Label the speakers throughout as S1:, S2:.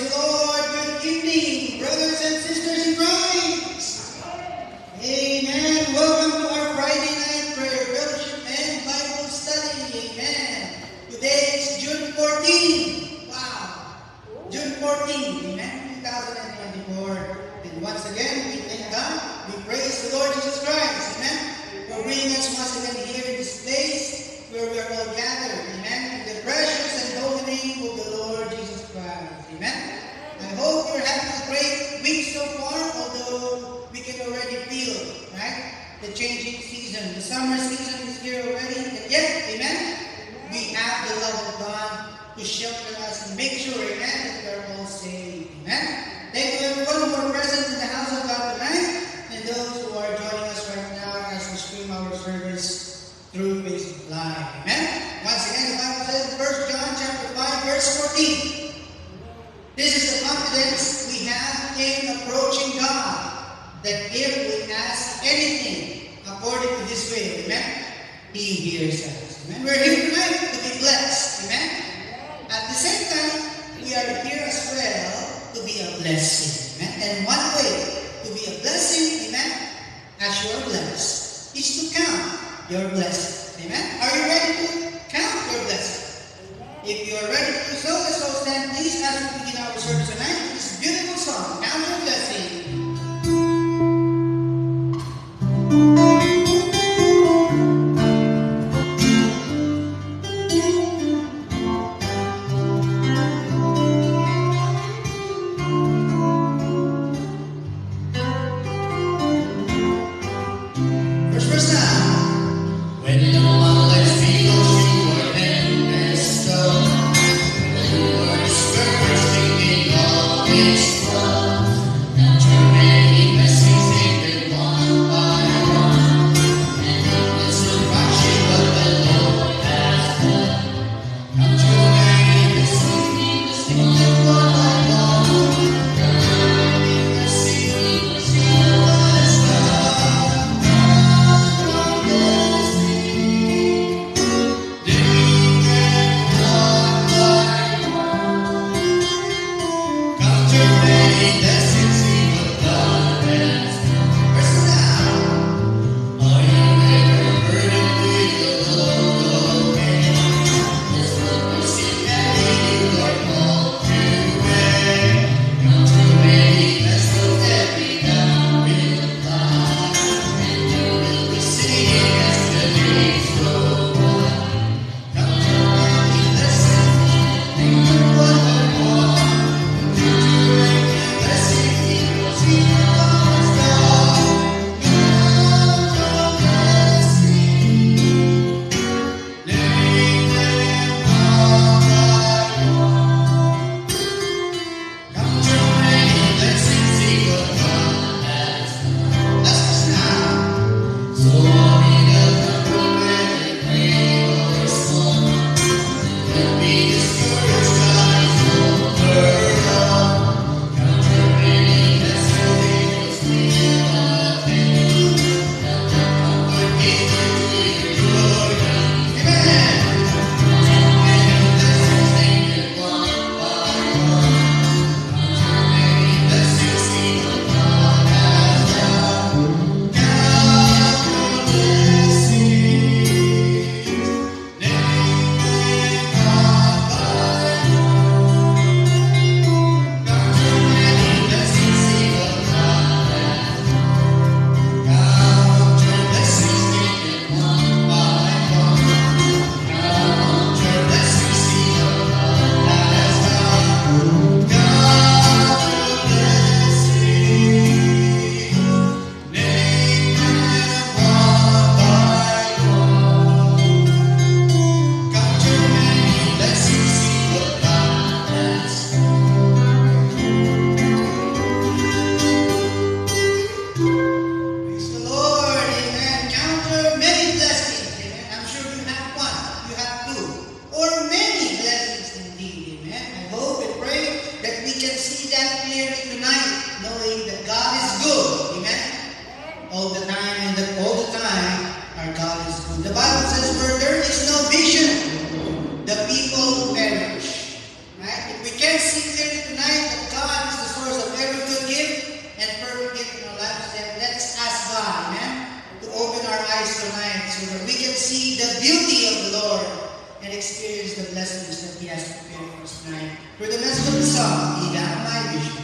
S1: the Lord. Good evening, brothers and sisters in Christ. Amen. Welcome to our Friday night prayer fellowship and Bible study. Amen. Today is June 14. Wow. June 14. Amen. 2024. And once again, we thank God. We praise the Lord Jesus Christ. Amen. For bringing us once again here in this place where we are all gathered. Amen. In the precious and holy name of the Lord Jesus Christ. Amen. I hope you're having a great week so far, although we can already feel, right, the changing season. The summer season is here already. And yet, amen, we have the love of God to shelter us and make sure, amen, that we are all saved. Amen. Thank you everyone who are present in the house of God tonight and those who are joining us right now as we stream our service through Facebook Live. Amen. Once again, the Bible says in 1 John chapter 5, verse 14. This is the confidence we have in approaching God, that if we ask anything according to His will, amen, He hears us. Amen. We're here tonight to be blessed. Amen. At the same time, we are here as well to be a blessing. Amen. And one way to be a blessing, amen, as you are blessed, is to count your blessing. Amen. Are you ready to count your blessing? If you are ready to do so, let's all stand please as we begin our service tonight with this beautiful song, Count Your Blessing. The Bible says, where there is no vision, the people perish. Right? If we can't see clearly tonight, He has prepared for us tonight. For the message of the song, Ida ang my vision.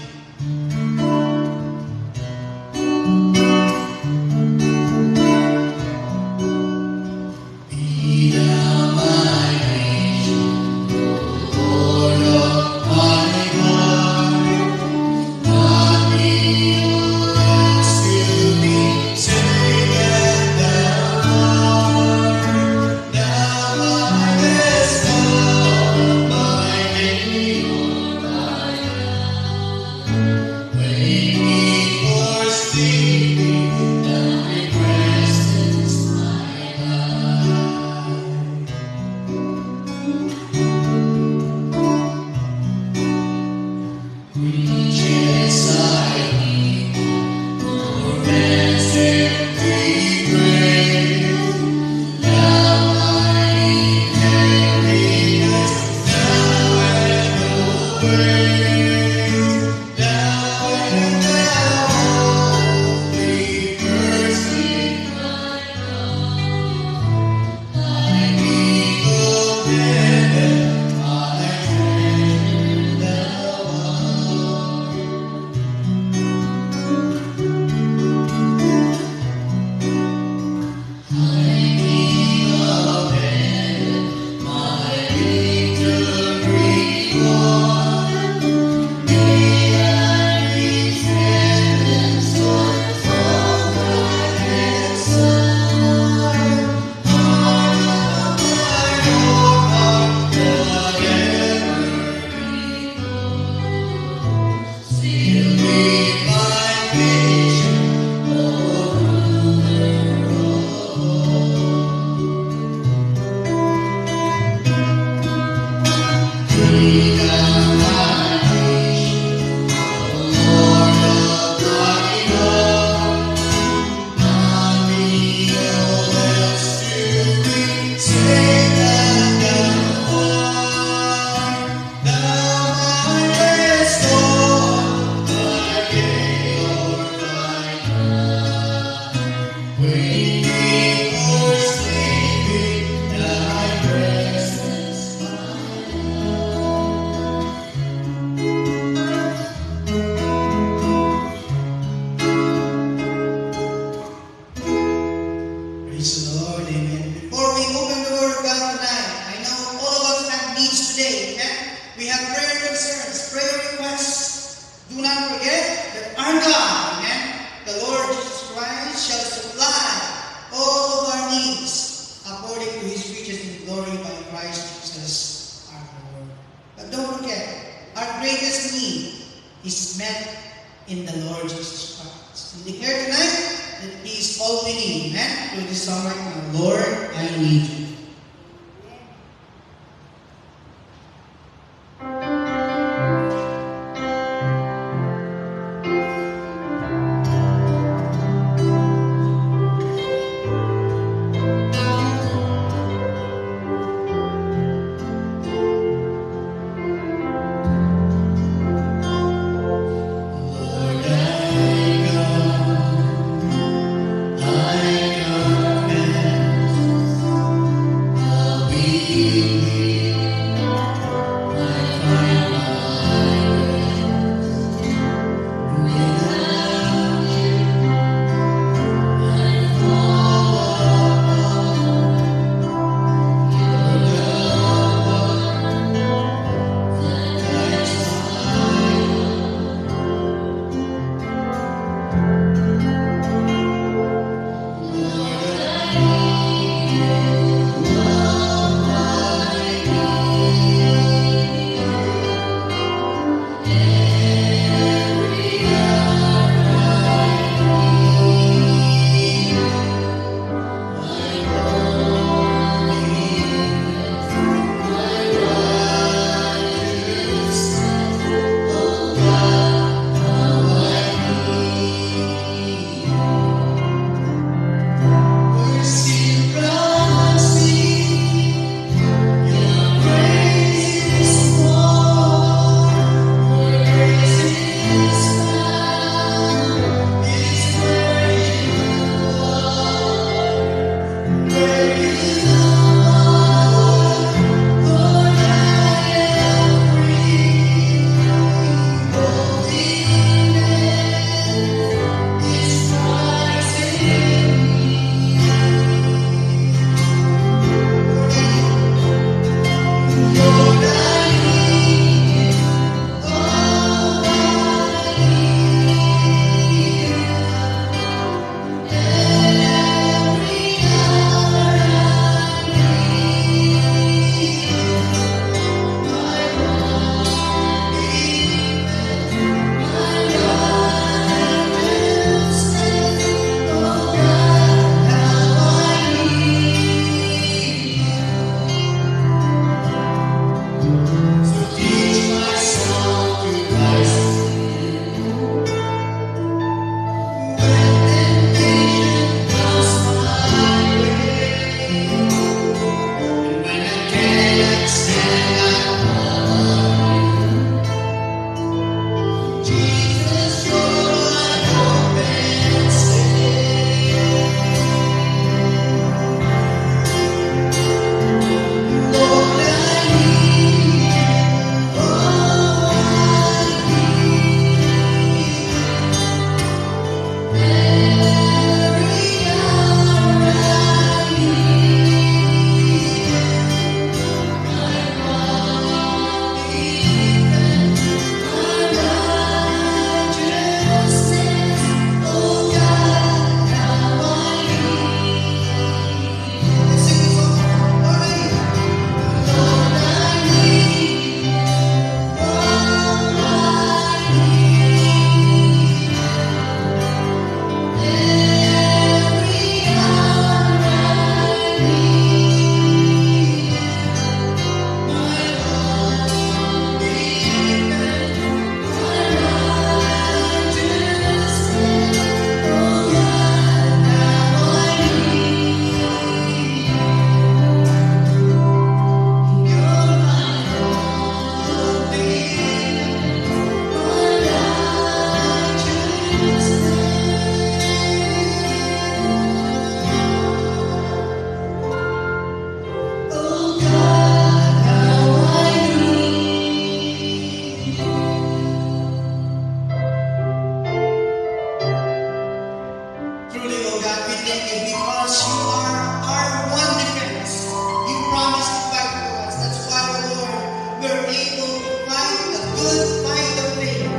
S1: because you are our one defense. You promised to fight for us. That's why, Lord, we're able to fight the good fight of faith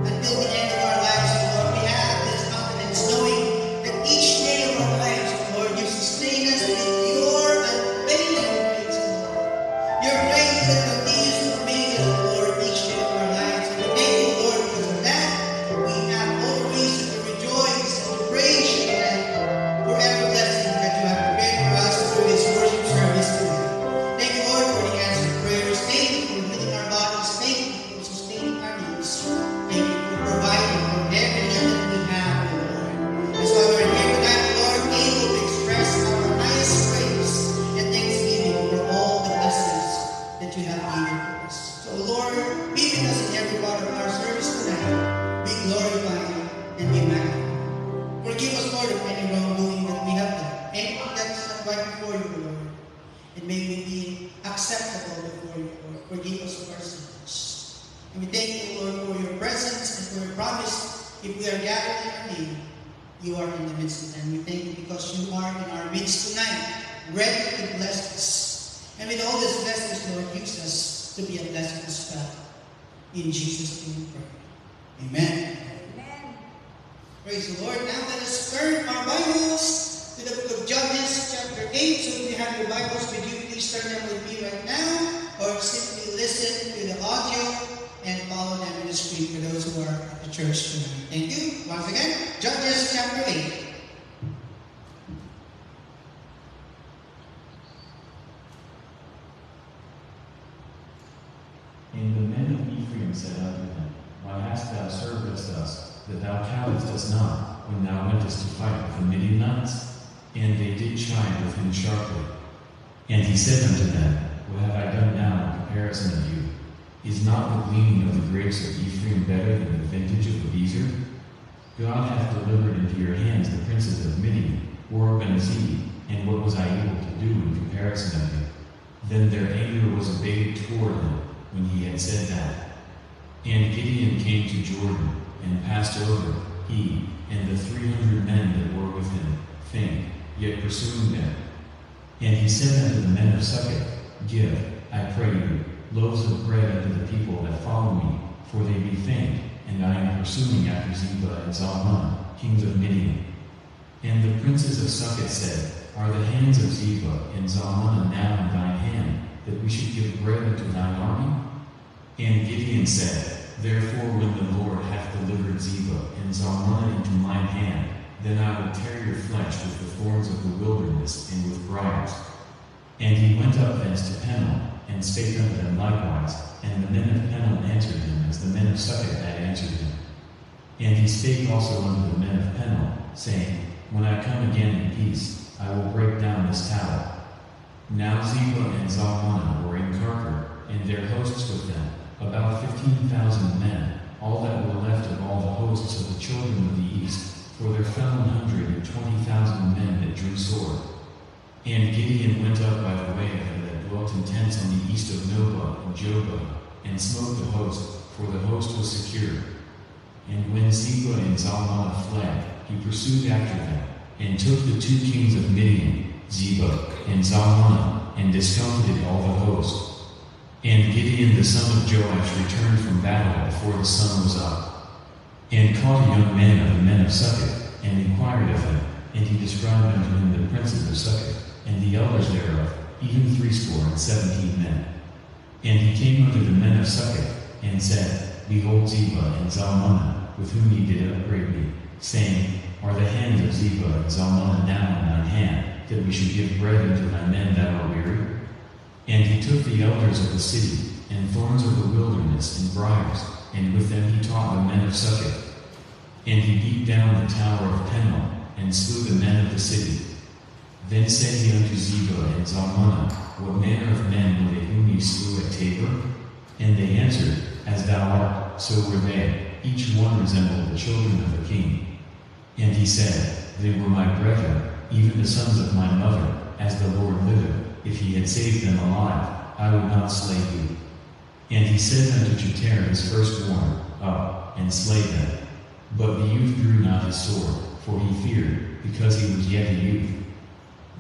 S1: until the end of our lives, Lord. We have this confidence knowing that each day of our lives, Lord, you sustain us with your unfailing grace, Lord. Your grace that continues to amaze us, Lord, each day of our lives. And we thank you, Lord, because of that. We have all reason to rejoice and to praise you for every blessing that you have prepared for us through this worship service tonight. Thank you, Lord, for the answered prayers. Thank you for healing our bodies. Thank you for sustaining our needs. Thank you for providing for every need that we have, Lord. That's why we're here tonight, Lord, able to express our highest praise and thanksgiving for all the blessings that you have given to us. So, Lord, be with us in every part of our service tonight. Be glorified and be magnified. Forgive us, Lord, of any wrongdoing that we have done. Anything that's not right before you, Lord. And may we be acceptable before you, Lord. Forgive us of our sins. And we thank you, Lord, for your presence and for your promise. If we are gathered in your name, you are in the midst of them. We thank you because you are in our midst tonight, ready to bless us. And with all these blessings, Lord, use us to be a blessing as well. In Jesus' name we pray. Amen.
S2: Amen.
S1: Praise the Lord. Now let us turn our Bibles to the book of Judges, chapter 8. So if you have your Bibles with you, please turn them with me right now, or simply listen to the audio and follow them in the screen for those who are at the church tonight. Thank you. Once again, Judges chapter 8.
S3: And the men of Ephraim said unto him, Why hast thou served us thus, that thou cowedst us not, when thou wentest to fight with the Midianites? And they did chide with him sharply. And he said unto them, What have I done now in comparison of you? Is not the gleaning of the grapes of Ephraim better than the vintage of Abiezer? God hath delivered into your hands the princes of Midian, Oreb and Zeb, and what was I able to do in comparison of you? Then their anger was abated toward him, when he had said that. And Gideon came to Jordan, and passed over, he, and the 300 men that were with him, faint, yet pursuing them. And he said unto the men of Succoth, Give, I pray you, loaves of bread unto the people that follow me, for they be faint, and I am pursuing after Zebah and Zalmunna, kings of Midian. And the princes of Succoth said, Are the hands of Zebah and Zalmunna now in thine hand, that we should give bread unto thine army? And Gideon said, Therefore when the Lord hath delivered Zebah and Zalmunna into mine hand, then I will tear your flesh with the thorns of the wilderness and with briars. And he went up thence to Peniel, and spake unto them likewise, and the men of Peniel answered him as the men of Succoth had answered him. And he spake also unto the men of Peniel, saying, When I come again in peace, I will break down this tower. Now Zebah and Zalmunna were in Karkor, and their hosts with them, about 15,000 men, all that were left of all the hosts of the children of the east, for there fell 120,000 men that drew sword. And Gideon went up by the way of them that dwelt in tents on the east of Nobah and Jobah, and smote the host, for the host was secure. And when Zebah and Zalmunna fled, he pursued after them, and took the 2 kings of Midian, Zebah and Zalmunna, and discomfited all the host. And Gideon the son of Joash returned from battle before the sun was up, and caught a young man of the men of Succoth, and inquired of him, and he described unto him the princes of Succoth, and the elders thereof, even 70 men. And he came unto the men of Succoth, and said, Behold Zebah and Zalmunna, with whom ye did upbraid me, saying, Are the hands of Zebah and Zalmunna now in thine hand, that we should give bread unto thy men that are weary? And he took the elders of the city, and thorns of the wilderness, and briars, and with them he taught the men of Succoth. And he beat down the tower of Peniel, and slew the men of the city. Then said he unto Zebah and Zalmunna, What manner of men were they whom ye slew at Tabor? And they answered, As thou art, so were they. Each one resembled the children of the king. And he said, They were my brethren, even the sons of my mother, as the Lord liveth. If he had saved them alive, I would not slay you. And he said unto Jeter his firstborn, Up, and slay them. But the youth drew not his sword, for he feared, because he was yet a youth.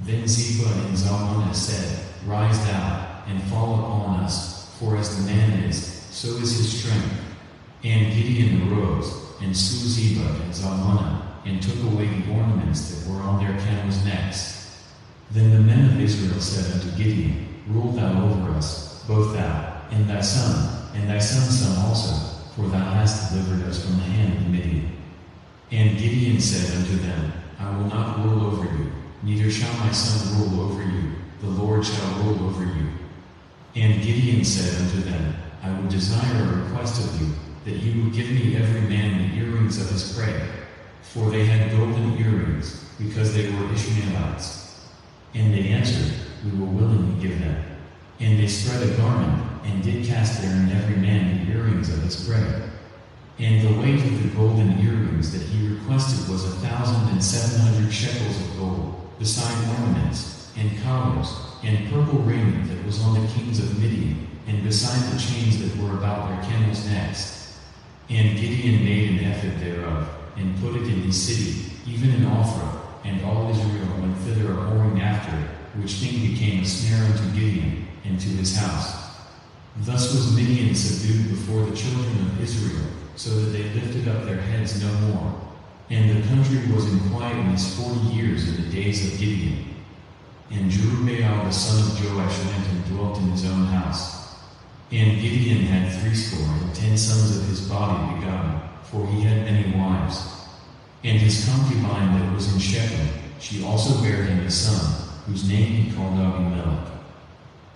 S3: Then Zebah and Zalmunna said, Rise thou, and fall upon us, for as the man is, so is his strength. And Gideon arose, and slew Zebah and Zalmunna, and took away the ornaments that were on their camels' necks. Then the men of Israel said unto Gideon, Rule thou over us, both thou, and thy son, and thy son's son also, for thou hast delivered us from the hand of Midian. And Gideon said unto them, I will not rule over you, neither shall my son rule over you, the Lord shall rule over you. And Gideon said unto them, I would desire a request of you, that ye would give me every man the earrings of his prey. For they had golden earrings, because they were Ishmaelites. And they answered, We will willingly give them. And they spread a garment, and did cast therein every man the earrings of his prey. And the weight of the golden earrings that he requested was 1,700 shekels of gold, beside ornaments, and collars, and purple raiment that was on the kings of Midian, and beside the chains that were about their camels' necks. And Gideon made an ephod thereof, and put it in his city, even in Ophrah, and all Israel went thither a-whoring after it, which thing became a snare unto Gideon, and to his house. Thus was Midian subdued before the children of Israel, so that they lifted up their heads no more. And the country was in quietness 40 years in the days of Gideon. And Jerubbaal the son of Joash went and dwelt in his own house. And Gideon had 70 sons of his body begotten, for he had many wives. And his concubine that was in Shechem, she also bare him a son, whose name he called Abimelech.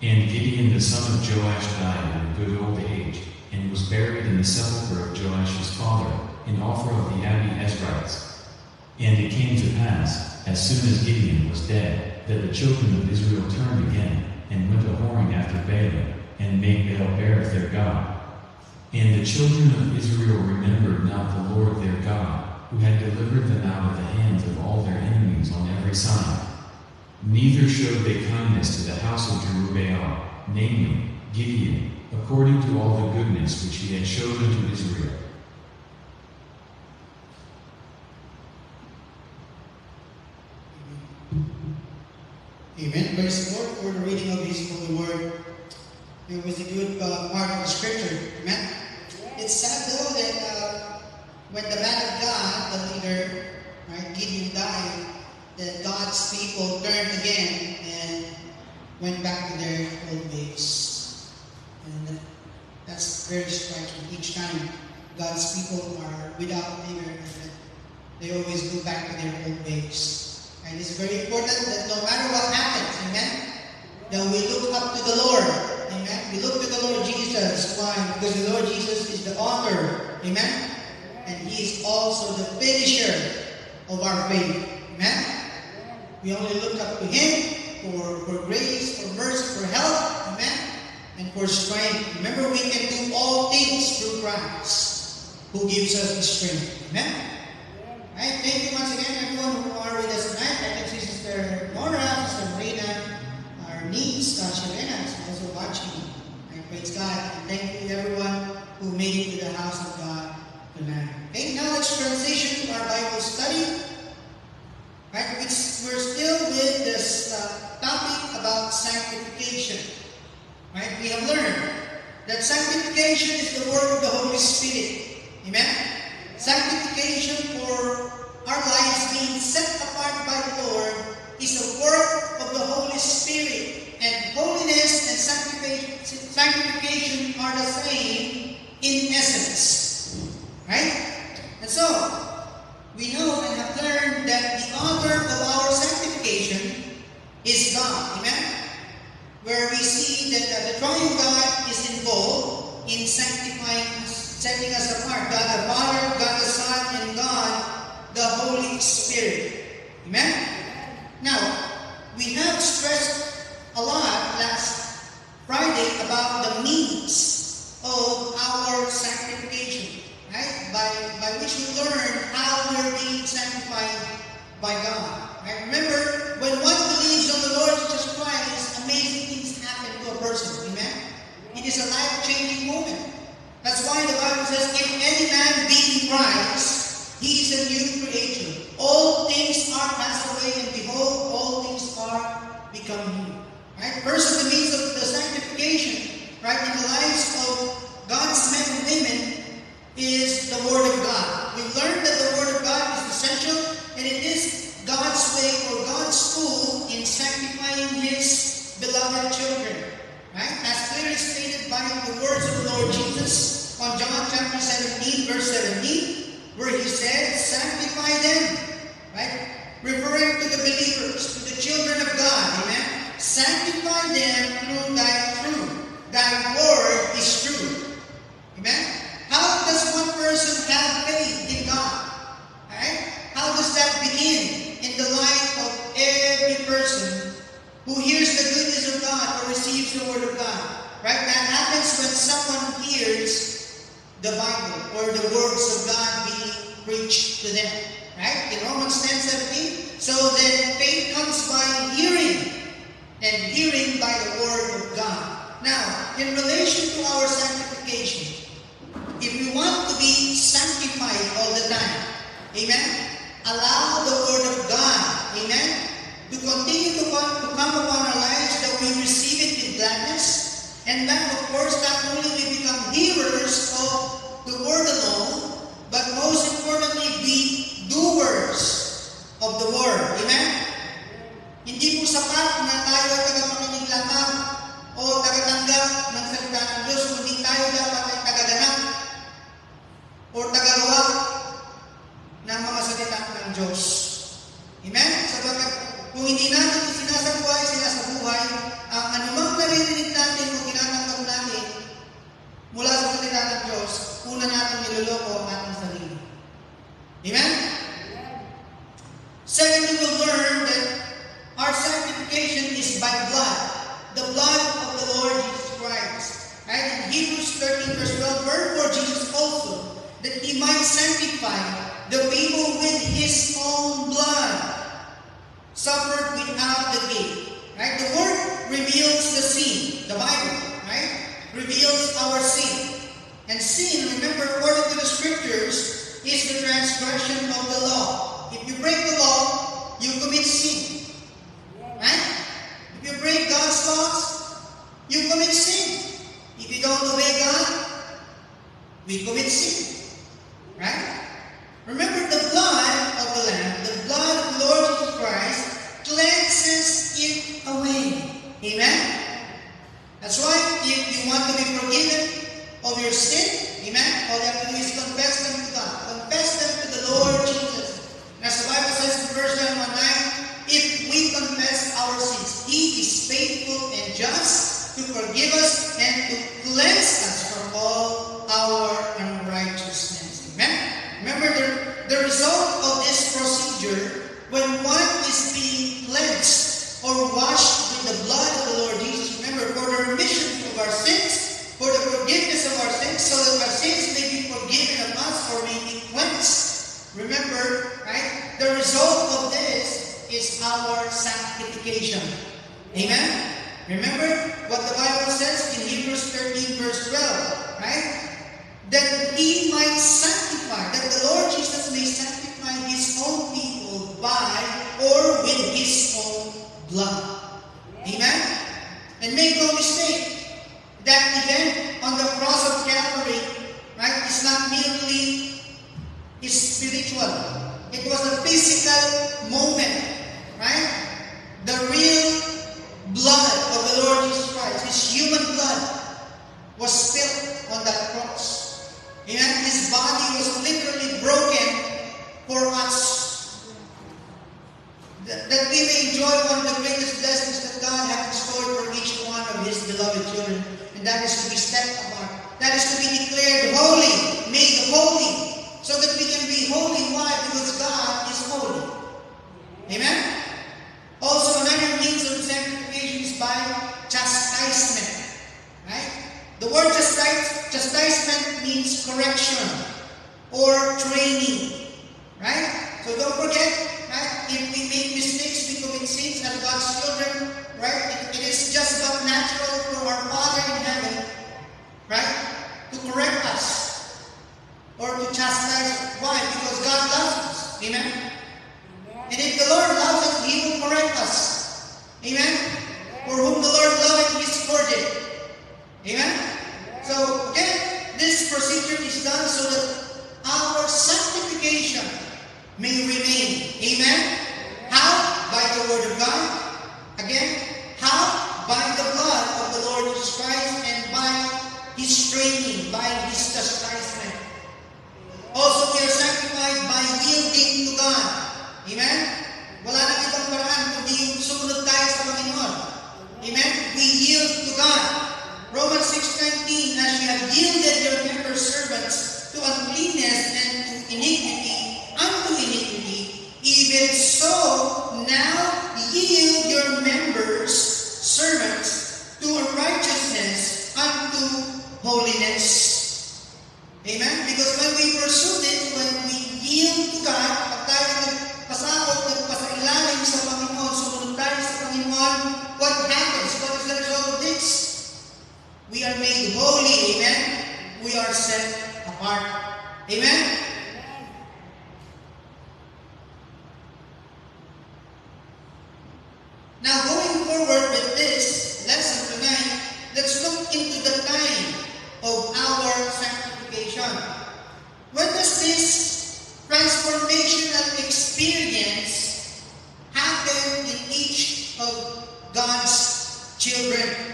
S3: And Gideon the son of Joash died in a good old age, and was buried in the sepulchre of Joash his father, in Ophrah of the Abiezrites. And it came to pass, as soon as Gideon was dead, that the children of Israel turned again, and went a-whoring after Baalim, and made Baal-berith their god. And the children of Israel remembered not the Lord their God, who had delivered them out of the hands of all their enemies on every side. Neither showed they kindness to the house of Jerubbaal, namely, Gideon, according to all the goodness which he had showed unto Israel.
S1: Amen. Praise the Lord for the reading of His holy word. It was a good part of the scripture. Amen. It's sad though that when the man of God, the leader, right, Gideon died, that God's people turned again and went back to their old ways. And that's very striking. Each time God's people are without leader, they always go back to their old ways. And it's very important that no matter what happens, amen, that we look up to the Lord. Amen. We look to the Lord Jesus. Why? Because the Lord Jesus is the author. Amen. And He is also the finisher of our faith. Amen. We only look up to Him for grace, for mercy, for help. Amen. And for strength. Remember, we can do all things through Christ, who gives us the strength. Amen. Right? Thank you once again, everyone who are with us tonight. I can see Sister Mora, Sister Marina, our niece, Shalena, is also watching. And praise God. And thank you, everyone who made it to the house of God tonight. Okay, now let's transition to our Bible study. Right? We're still with this topic about sanctification. Right? We have learned that sanctification is the work of the Holy Spirit. Amen? Sanctification for our lives being set apart by the Lord is a work of the Holy Spirit. And holiness and sanctification are the same in essence. Right? And so, we know and have learned that the author of our sanctification is God. Amen? Where we see that the triune God is involved in sanctifying us, setting us apart. God the Father, God the Son, and God the Holy Spirit. Amen? Now, we have stressed a lot last Friday about the means of our sanctification. Right? By which we learn how we're being sanctified by God. Right? Remember, when one believes on the Lord Jesus Christ, amazing things happen to a person. Amen? It is a life-changing moment. That's why the Bible says, if any man be in Christ, he is a new creature. All things are right, in the lives of God's men and women is the Word of God. We've learned that the Word of God is essential, and it is God's way or God's tool in sanctifying His beloved children. Right? As clearly stated by the words of the Lord Jesus on John chapter 17, verse 17, where He said, sanctify them. Right? Referring to the believers, to the children of God. Amen? Sanctify them through Thy truth. Thy Word is true. Amen? How does one person have faith in God? Alright? How does that begin in the life of every person who hears the goodness of God or receives the Word of God? Right? That happens when someone hears the Bible or the words of God being preached to them. Right? In Romans 10:17, so then faith comes by hearing, and hearing by the Word of God. Now, in relation to our sanctification, if we want to be sanctified all the time, amen, allow the Word of God, amen, to continue to come upon our lives, that we receive it with gladness, and that, of course, not only we become hearers of the Word alone, but most importantly, be doers of the Word. Amen? Hindi po sapat na tayo ay tagapakinig lamang o tagatanggap ng salita ng Diyos, kundi tayo dapat ay tagaganap o tagagawa ng mga salita ng Diyos. Amen? Sabagat kung hindi natin sinasabuhay ang anumang naririnig natin o tinatanggap natin mula sa salita ng Diyos, una natin niloloko ang ating sarili. Amen? Secondly, we'll learn that our sanctification is by blood. The blood of the Lord Jesus Christ. Right? In Hebrews 13 verse 12, wherefore Jesus also, that He might sanctify the people with His own blood, suffered without the gate. Right? The Word reveals the sin. The Bible, right, reveals our sin. And sin, remember, according to the Scriptures, is the transgression of the law. If you break the law, you commit sin. Right? If you break God's laws, you commit sin. If you don't obey God, we commit sin. Right? Remember, the blood of the Lamb, the blood of the Lord Jesus Christ, cleanses it away. Amen? That's why if you want to be forgiven of your sin, amen, all you have to do is confess them to God. Confess them to the Lord Jesus. As the Bible says in 1 John 1:9, if we confess our sins, He is faithful and just to forgive us and to cleanse us from all our unrighteousness. Amen? Remember, the result of this procedure, when one is being cleansed or washed with the blood of the Lord Jesus, remember, for the remission of our sins, for the forgiveness of our sins, so that our sins may be forgiven of us or may be cleansed. Remember, right? The result of this is our sanctification. Amen? Remember what the Bible says in Hebrews 13 verse 12, right? That He might sanctify, that the Lord Jesus may sanctify His own people by or with His own blood. Amen? And make no mistake, that event on the cross of Calvary, right, is not merely spiritual. It was a physical moment, right? The real blood of the Lord Jesus Christ, His human blood, was spilled on that cross. Amen? His body was literally broken for us, that we may enjoy one of the greatest blessings that God has restored for each one of His beloved children, and that is to be set apart. That is to be declared holy, made holy, so that we can be holy. Why? Because God is holy. Amen? Also, another means of sanctification is by chastisement. Right? The word chastisement means correction or training. Right? So don't forget, right? If we make mistakes, we commit sins as God's children, right? It is just about natural for our Father in heaven, right, to correct us or to chastise us. Why? Because God loves us. Amen? And if the Lord loves us, He will correct us. Amen? For whom the Lord loveth, He is scourged. Amen? may remain. Amen? How? By the Word of God. Again, how? By the blood of the Lord Jesus Christ and by His training, by His chastisement. Also, we are sanctified by yielding to God. Amen? Wala nang ibang paraan kundi sumunod tayo sa Panginoon. Amen? We yield to God. Romans 6:19, as ye have yielded your members servants to uncleanness and to iniquity, unto iniquity, even so now yield your members servants to righteousness unto holiness. Amen? Because when we pursue this, when we yield to God, pag tayo nagpasakot, nagpasailalim sa Panginoon, sumunod tayo sa Panginoon, what happens? What is the result of this? We are made holy. Amen? We are set apart. Amen? Now, going forward with this lesson tonight, let's look into the time of our sanctification. When does this transformational experience happen in each of God's children?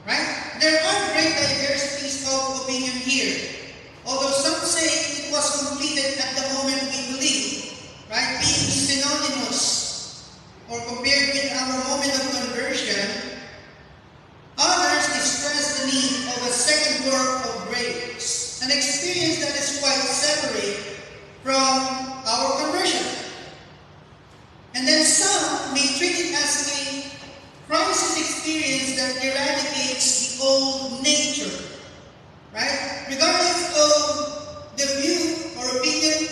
S1: Right? There are great diversities of opinion here. Although some say it was completed at the moment we believe, right? Being synonymous or compared with our moment of conversion, others stress the need of a second work of grace, an experience that is quite separate from our conversion. And then some may treat it as a crisis experience that eradicates the old nature, right? Regardless of the view or opinion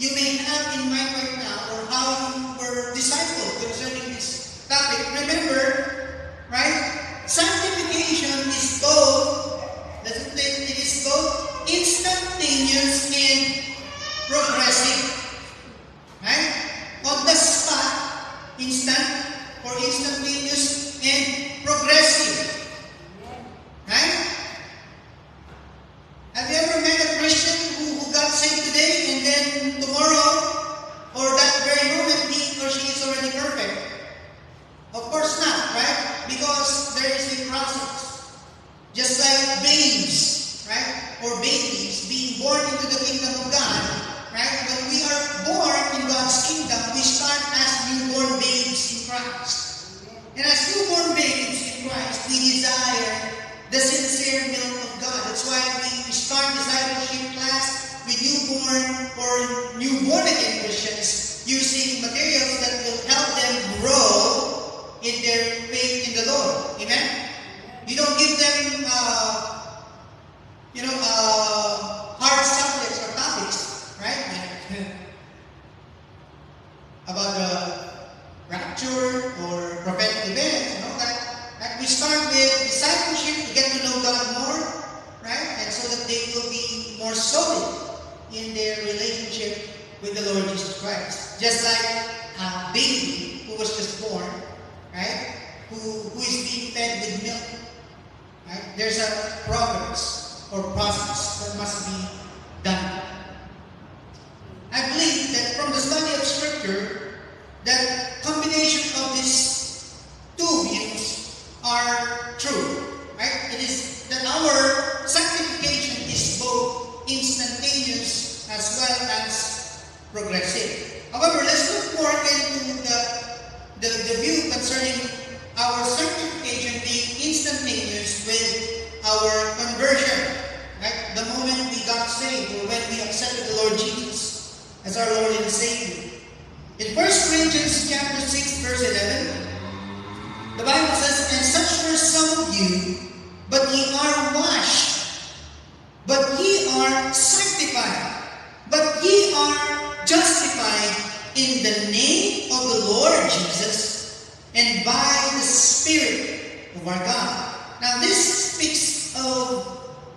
S1: you may have in mind right now or how you were discipled concerning this topic, remember, right? Sanctification is both, it is both instantaneous and progressive, right? On the spot, instant or instantaneous and progressive, right? Have you ever met a Christian who got saved today and then tomorrow or that very moment he or she is already perfect? Of course not, right? Because there is a process. Just like babes, right? Or babies being born into the kingdom of God, right? When we are born in God's kingdom, we start as newborn babes in Christ. And as newborn babes in Christ, we desire the sincere milk of God. That's why we start discipleship class with newborn or newborn again Christians using materials that will help them grow in their faith in the Lord. Amen? You don't give them, hard subjects or topics, right? About the rapture or prophetic events and all that. We start with discipleship to get to know God more, right? And so that they will be more solid in their relationship with the Lord Jesus Christ. Just like a baby who was just born, right? Who is being fed with milk, right? There's a progress or process that must be done. I believe that from the study of Scripture, that combination of these two views are true, right? It is that our sanctification is both instantaneous as well as progressive. However, let's look more into the view concerning our sanctification being instantaneous with our conversion, right? The moment we got saved or when we accepted the Lord Jesus as our Lord and Savior. In 1 Corinthians chapter 6, verse 11, the Bible says, "And such were some of you, but ye are washed, but ye are sanctified, but ye are justified in the name of the Lord Jesus, and by the Spirit of our God." Now this speaks of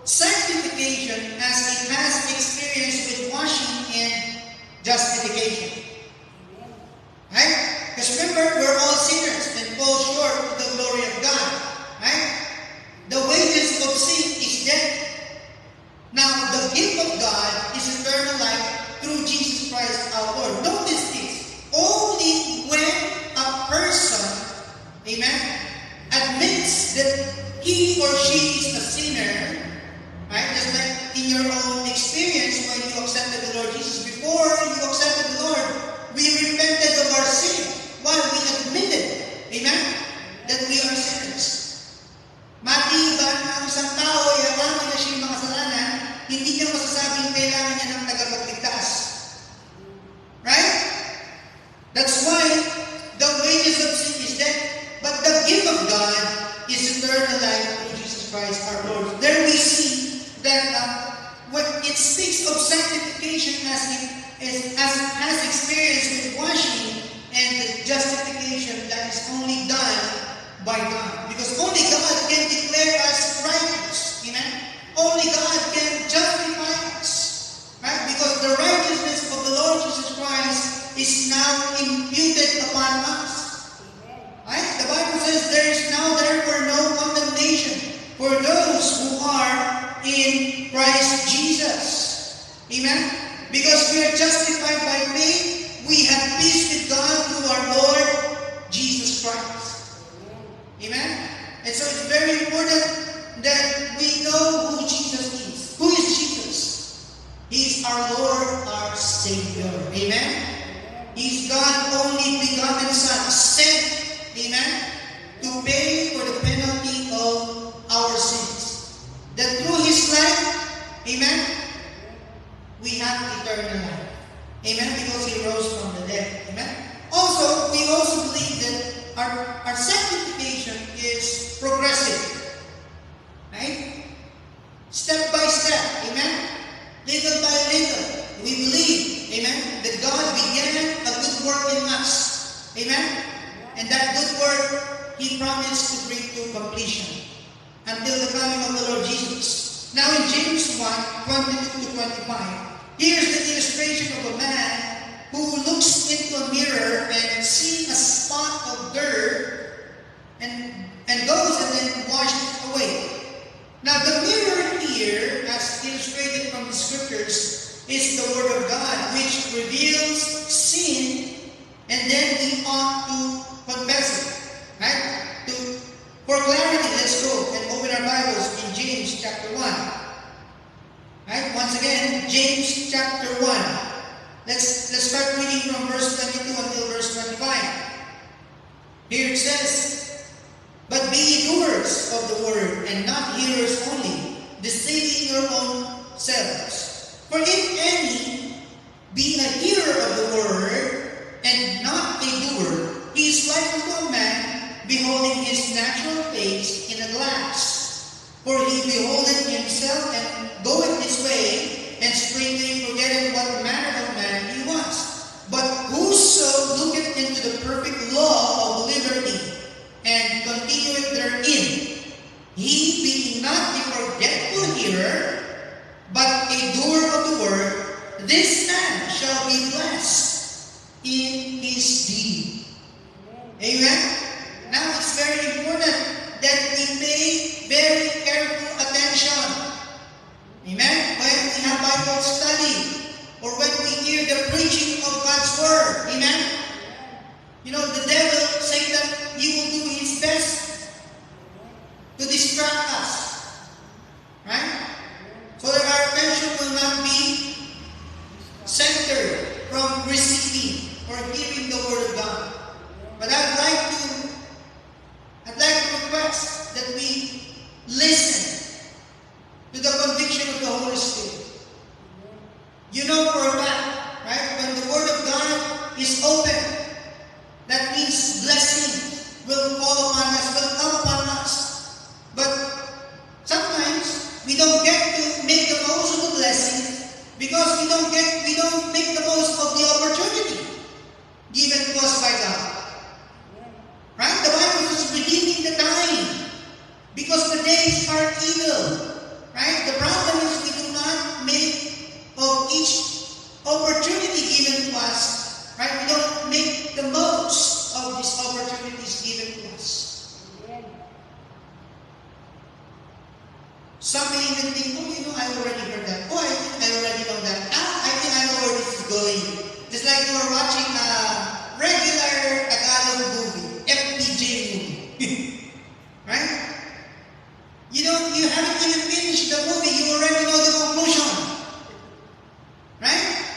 S1: sanctification as it has experience with washing and justification. Right? Because remember, we're all sinners and fall short of the glory of God. Right? The wages of sin is death. Now, the gift of God is eternal life through Jesus Christ our Lord. has experience with washing and the justification that is only done by God. Because only God can declare us righteous. Amen? Only God can justify us. Right? Because the righteousness of the Lord Jesus Christ is now imputed upon us. Right? The Bible says there is now therefore no condemnation for those who are in Christ Jesus. Amen? Because we are justified by faith, we have peace with God through our Lord Jesus Christ. Amen? And so it's very important that we know who Jesus is. Who is Jesus? He is our Lord, our Savior. Amen? He is God's only begotten Son, sent, amen, to pay for the penalty of our sins. That through His life, amen, we have eternal life. Amen? Because He rose from the dead. Amen? Also, we also believe that our sanctification is progressive. Right? Step by step. Amen? Little by little. We believe, amen, that God began a good work in us. Amen? And that good work He promised to bring to completion until the coming of the Lord Jesus. Now in James 1:22 to 25, here's the illustration of a man who looks into a mirror and sees a spot of dirt and goes and then washes it away. Now the mirror here, as illustrated from the scriptures, is the Word of God, which reveals sin, and then we ought to confess it. Right? For clarity, let's go and open our Bibles in James chapter 1. Right? Once again, James chapter 1. Let's start reading from verse 22 until verse 25. Here it says, "But be ye doers of the word, and not hearers only, deceiving your own selves. For if any be a hearer of the word, and not a doer, he is like unto a man beholding his natural face in a glass. For he beholdeth himself, and goeth his way, and straightway forgetteth what manner of man he was. But whoso looketh into the perfect law of liberty, and continueth therein, he being not a forgetful hearer, but a doer of the word, this man shall be blessed in his deed." Amen? Now it's very important that we pay very careful attention. Amen? When we have Bible study, or when we hear the preaching of God's Word. Amen? You know, the devil, Satan, he will do his best to distract us. Right? So that our attention will not be centered from receiving or hearing the Word of God. But I'd like to request that we listen to the conviction of the Holy Spirit. You know for a fact, right, when the Word of God is open, that means blessing will fall upon us, will come upon us. But sometimes we don't get to make the most of the blessing because we don't make the most of the opportunity given to us by God. Right? The Bible is redeeming the time because the days are evil. Right? The problem is we do not make of each opportunity given to us. Right? We don't make the most of these opportunities given to us. Some may even think, oh, you know, I already heard that. Oh, I already know that. I think I know where this is going. Just like you are watching a regular Tagalog movie. FPJ movie. Right? You haven't even finished the movie, you already know the conclusion. Right?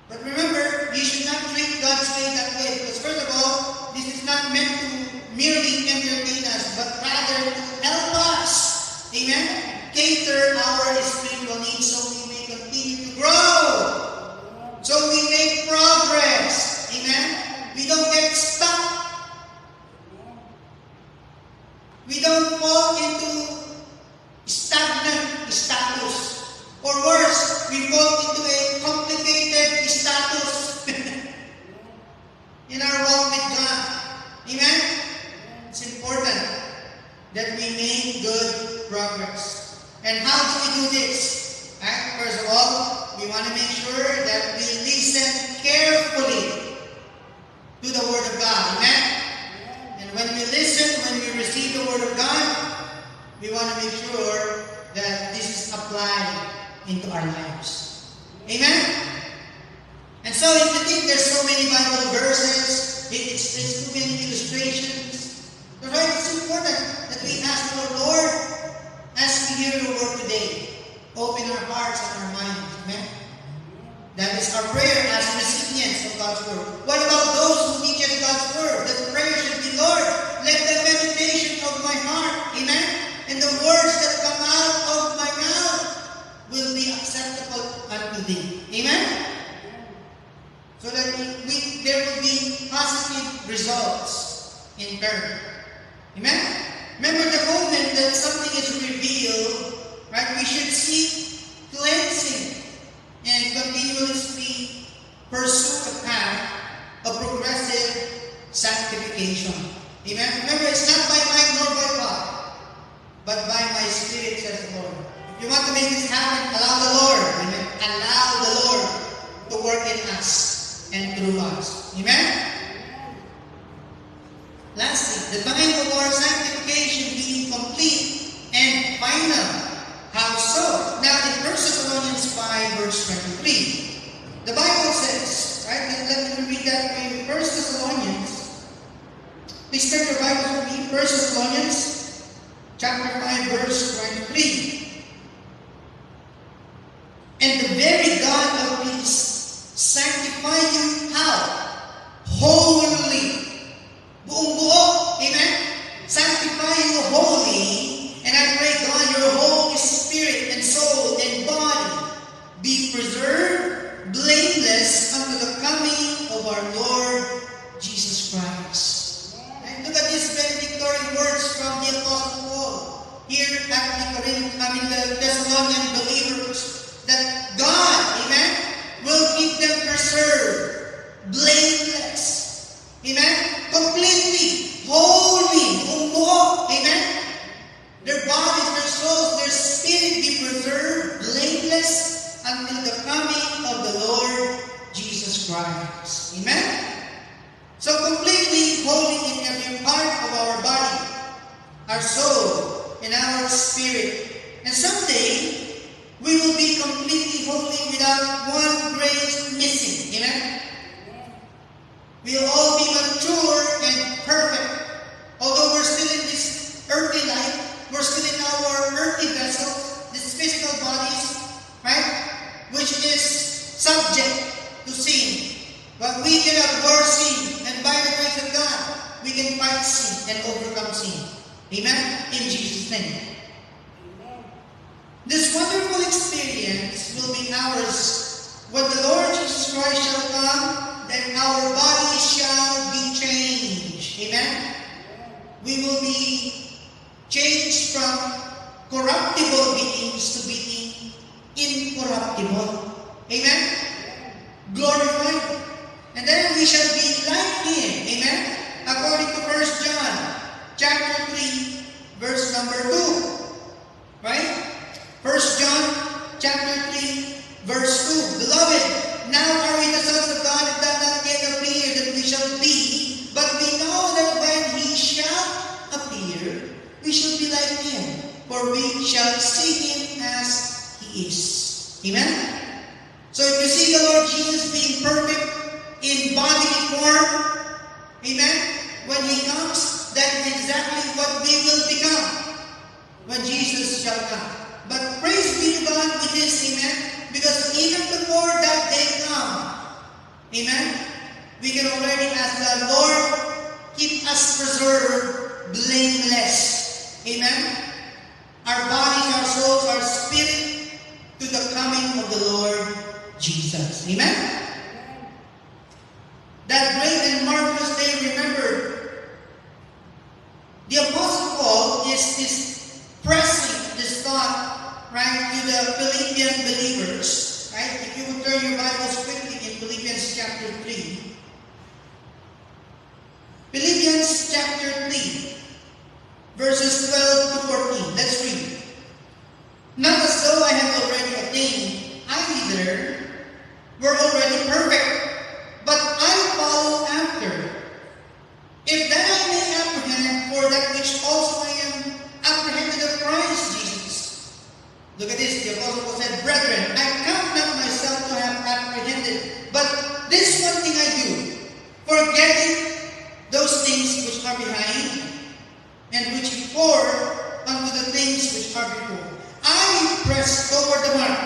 S1: But remember, you should not treat God's way that way. Because first of all, this is not meant to merely entertain us, but rather to help us. Amen? Cater our spiritual needs so we may continue to grow. So we make progress. Amen? We don't get stuck. We don't fall into stagnant status. Or worse, we fall into a complete progress. And how do we do this? Right? First of all, we want to make sure that we listen carefully to the Word of God. Amen? And when we listen, when we receive the Word of God, we want to make sure that this is applied into our lives. Amen? And so if you think there's so many Bible verses, there's too many illustrations, right? It's important that we ask the Lord, as we hear your word today, open our hearts and our minds. Amen? That is our prayer as recipients of God's word. What about those who teach us God's word? The prayer should be, Lord, let the meditation of my heart, amen, and the words that come out of my mouth will be acceptable unto thee. Amen? So that there will be positive results in turn. Amen? Remember, the moment that something is revealed, right, we should seek cleansing and continuously pursue a path of progressive sanctification. Amen? Remember, it's not by might nor by power, but by my Spirit, says the Lord. If you want to make this happen, allow the Lord. Amen? Allow the Lord to work in us and through us. Amen? Lastly, the time of our sanctification being complete and final. How so? Now in 1 Thessalonians 5 verse 23, the Bible says, right, let me read that for you. 1 Thessalonians, please turn your Bible with me. 1 Thessalonians chapter 5 verse 23. And the very God of peace sanctify you how? Wholly. Buong buo. Amen? Sanctify you wholly. And I pray, God, your whole spirit and soul and body be preserved, blameless, unto the coming of our Lord Jesus Christ. And look at these benedictory words from the Apostle Paul here at the Thessalonian believers, that God, amen, will keep them preserved, blameless. Amen? Completely, holy, umuo. Amen? Their bodies, their souls, their spirit be preserved, blameless, until the coming of the Lord Jesus Christ. Amen? So completely holy in every part of our body, our soul, and our spirit. And someday, we will be completely holy without one grace missing. Amen? We'll all be mature and perfect. Although we're still in this earthly life, we're still in our earthly vessels, these physical bodies, right? Which is subject to sin. But we can abhor sin, and by the grace of God, we can fight sin and overcome sin. Amen? In Jesus' name. This wonderful experience will be ours when the Lord Jesus Christ shall come, and our bodies shall be changed. Amen? We will be changed from corruptible beings to being incorruptible. Amen? Glorified. And then we shall be like Him. Amen? According to 1 John chapter 3, verse number 2. Right? 1 John chapter 3, verse 2. Beloved, now are we the sons of God, and does not yet appear that we shall be, but we know that when He shall appear, we shall be like Him, for we shall see Him as He is. Amen? So if you see the Lord Jesus being perfect in bodily form, amen, when He comes, that is exactly what we will become when Jesus shall come. But praise be to God with this, amen, because even before that day come, amen, we can already ask God, Lord, keep us preserved, blameless. Amen? Our bodies, our souls, our spirit, to the coming of the Lord Jesus. Amen? That great and marvelous day remembered. The Apostle Paul is pressing this thought, right, to the Philippian believers. Right? If you would turn your Bibles quickly in Philippians chapter 3. Philippians chapter 3, verses 12 to 14. Let's read. were already perfect, but I follow after. If that I may apprehend for that which also I am apprehended of Christ Jesus. Look at this, the Apostle Paul said, Brethren, I count not myself to have apprehended, but this one thing I do, forgetting those things which are behind, and which before unto the things which are before. I press toward the mark,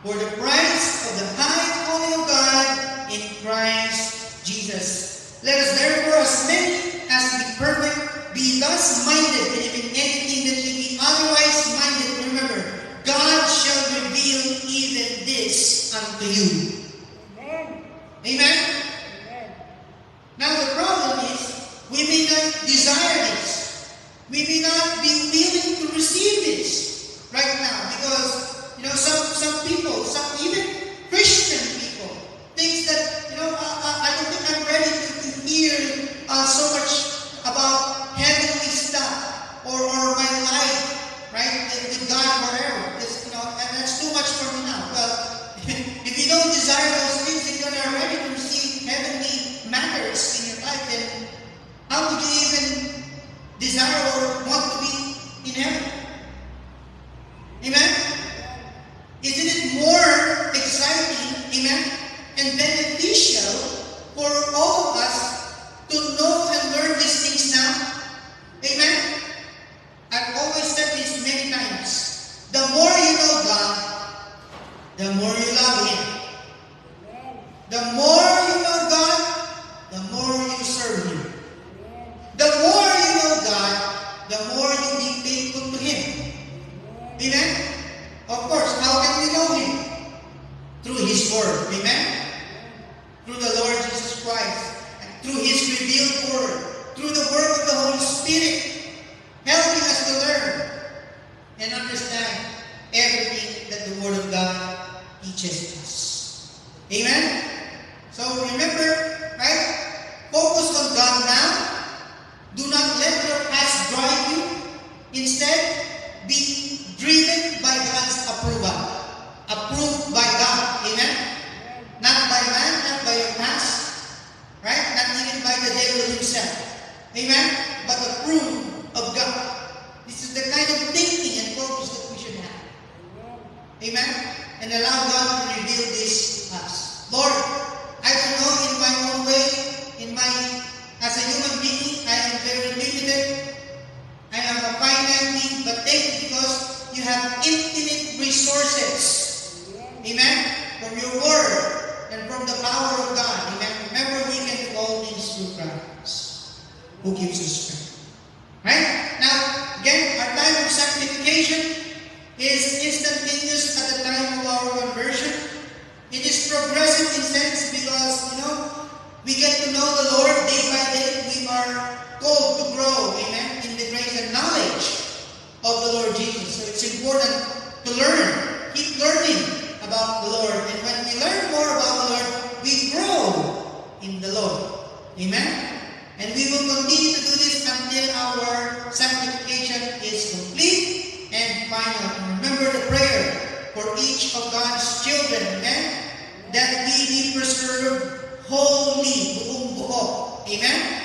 S1: for the prize of the high calling of God in Christ Jesus. Let us therefore, as many as be perfect, be thus minded, and if in anything that ye be otherwise minded, remember, God shall reveal even this unto you.
S2: Amen.
S1: Amen?
S2: Amen.
S1: Now the problem is, we may not desire this. We may not be willing to receive this right now because, some people, some even Christian people, thinks that, I don't think I'm ready to hear so much about heavenly stuff or my life, right, with God forever. And that's too much for me now. Well, if you don't desire those things, if you're not ready to receive heavenly matters in your life, then how could you even desire or want to be in heaven? Amen? Isn't it more exciting, amen, and beneficial for all of us to know and learn these things now? Amen? I've always said this many times. The more you know God, the more you love Him. The more you know God, the more you serve Him. The more you know God, the more you be faithful to Him. Amen? Of course, how can we know Him? Through His Word. Amen? Through the Lord Jesus Christ. And through His revealed Word. Through the work of the Holy Spirit. Helping us to learn and understand everything that the Word of God teaches us. Amen? So remember, right? Focus on God now. Do not let your past drive you. Instead, be driven by God's approval. Approved by God. Amen? Not by man, not by your past. Right? Not even by the devil himself. Amen? But approved of God. This is the kind of thinking and focus that we should have. Amen? And allow God to reveal this to us. Lord, I don't know in my own way, as a human being, I am very limited. I am a finite being, but thank you because you have infinite resources. Amen? From your word and from the power of God. Amen? Remember, we can do all things through Christ, who gives us strength. Right? Now, again, our time of sanctification is instantaneous at the time of our conversion. It is progressive in sense because, we get to know the Lord day by day. We are called to grow, amen, in the grace and knowledge of the Lord Jesus. So it's important to learn, keep learning about the Lord. And when we learn more about the Lord, we grow in the Lord. Amen? And we will continue to do this until our sanctification is complete and final. And remember the prayer for each of God's children, amen? That we be preserved holy, buong buo. Amen?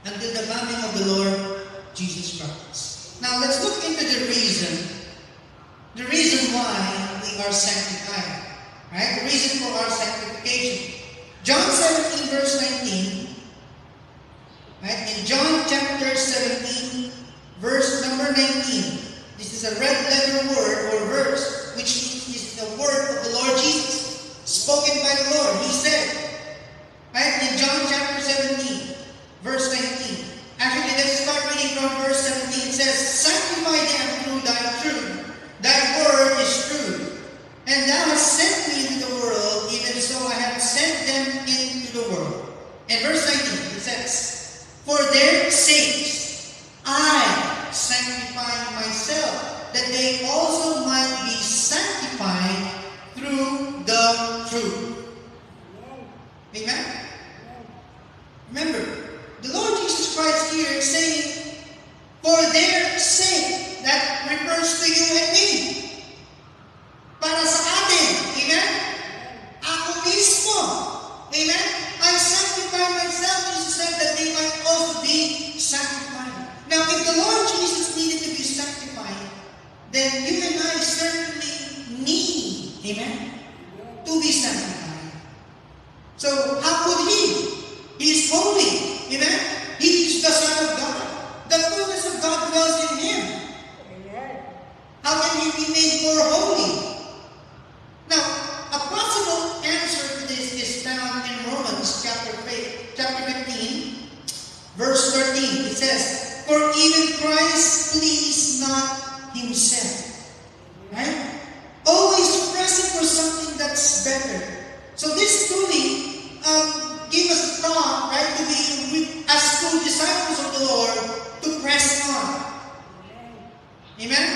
S1: Until the coming of the Lord Jesus Christ. Now let's look into the reason why we are sanctified. Right? The reason for our sanctification. John 17 verse 19. Right? In John chapter 17 verse number 19. This is a red letter word or verse which is the word of the Lord Jesus. Spoken by the Lord. He said, right, in John chapter 17, verse 19. Actually, let's start reading from verse 17. It says, Sanctify them through thy truth. Thy word is truth. And thou hast sent me into the world, even so I have sent them into the world. And verse 19, it says, For their sakes I sanctify myself, that they also might be sanctified through the truth. Amen? Remember, the Lord Jesus Christ here is saying, for their sake, that refers to you and me. Para sa atin. Amen? Ako Amen? To be sanctified. So, how could He? He is holy. Amen? He is the Son of God. The fullness of God dwells in Him. How can He be made more holy? Now, a possible answer to this is found in Romans chapter 15, verse 13. It says, "For even Christ pleased not Himself." Right? Always pressing for something that's better. So this truly give us a thought, right, to be, as true disciples of the Lord, to press on. Amen?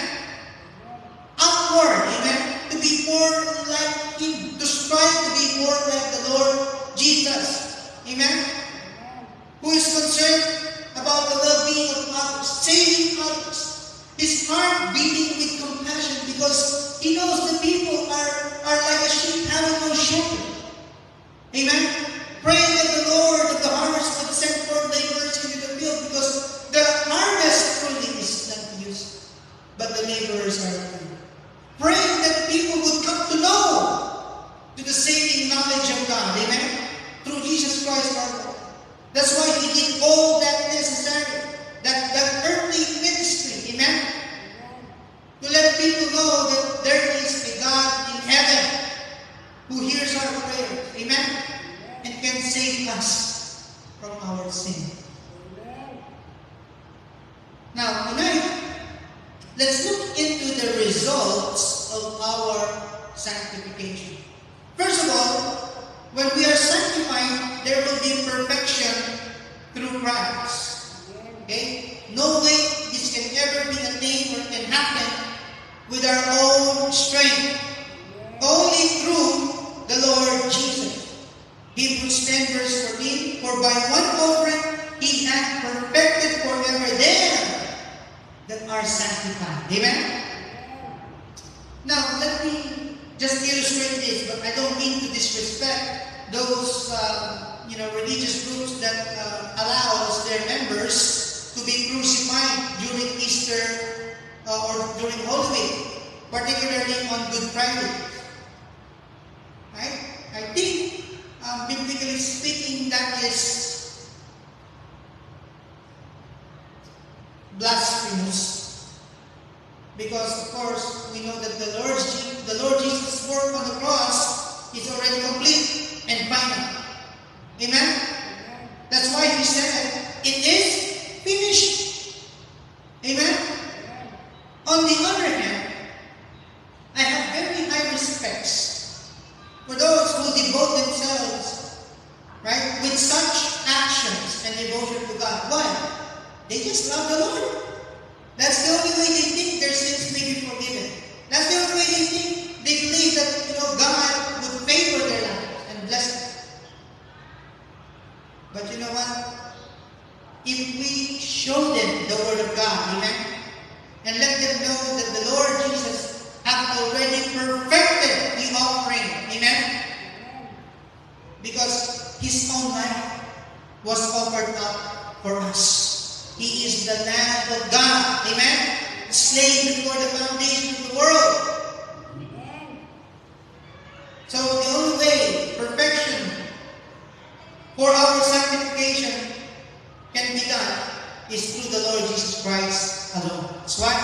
S1: Upward, amen? To be more like Him, to strive to be more like the Lord Jesus. Amen? Who is concerned about the well-being of others, saving others. His heart beating with compassion because He knows the people are like a sheep having no shepherd. Amen? Praying that the Lord of the harvest would send forth laborers into the field because the harvest truly is plenteous, but the laborers are few. Praying that people would come to know to the saving knowledge of God. Amen? Through Jesus Christ our Lord. That's why He did all that necessary. That earthly ministry. Amen? To let people know that there is a God in heaven who hears our prayers. Amen? And can save us from our sin. Now, tonight, let's look into the results of our sanctification. First of all, when we are sanctified, there will be perfection through Christ. Okay? No way this can ever be attained or can happen with our own strength. Only through the Lord Jesus. Hebrews 10 verse 14, "For by one offering He hath perfected forever them that are sanctified." Amen? Now, let me just illustrate this, but I don't mean to disrespect those religious groups that allows their members to be crucified during Easter or during Holy Week, particularly on Good Friday. Right? I think, biblically speaking, that is blasphemous. Because, of course, we know that the Lord Jesus' work on the cross is already complete and final. Amen? That's why He said, "It is finished." Amen? On the other hand, I have very high respects for those who devote themselves, right, with such actions and devotion to God. Why? They just love the Lord. That's the only way they think their sins may be forgiven. That's the only way they think, they believe that, God would favor their lives and bless them. But you know what? If we show them the Word of God, amen, and let them know that the Lord Jesus hath already perfected the offering, amen, because His own life was offered up for us. He is the Lamb of God, amen, slain before the foundation of the world. So the only way perfection for our sanctification can be done is through the Lord Jesus Christ alone. That's why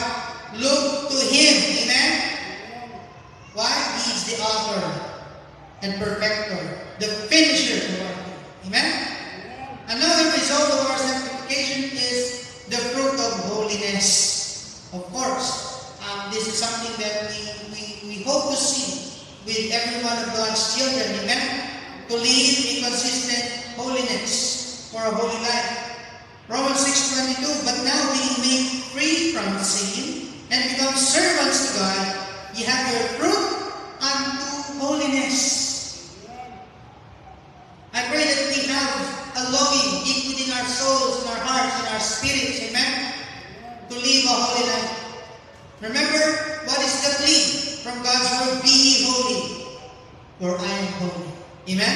S1: look to Him, amen. Why? He is the author and perfecter, the finisher of our faith. Amen? Another result of our sanctification is the fruit of holiness. Of course, this is something that we hope to see with every one of God's children. Amen? To live in consistent holiness for a holy life. Romans 6:22, "But now being made free from sin and become servants to God, ye have your fruit unto holiness." I pray that we have a longing deep within our souls, in our hearts, in our spirits, amen, to live a holy life. Remember, what is the plea from God's word? "Be ye holy, for I am holy." Amen?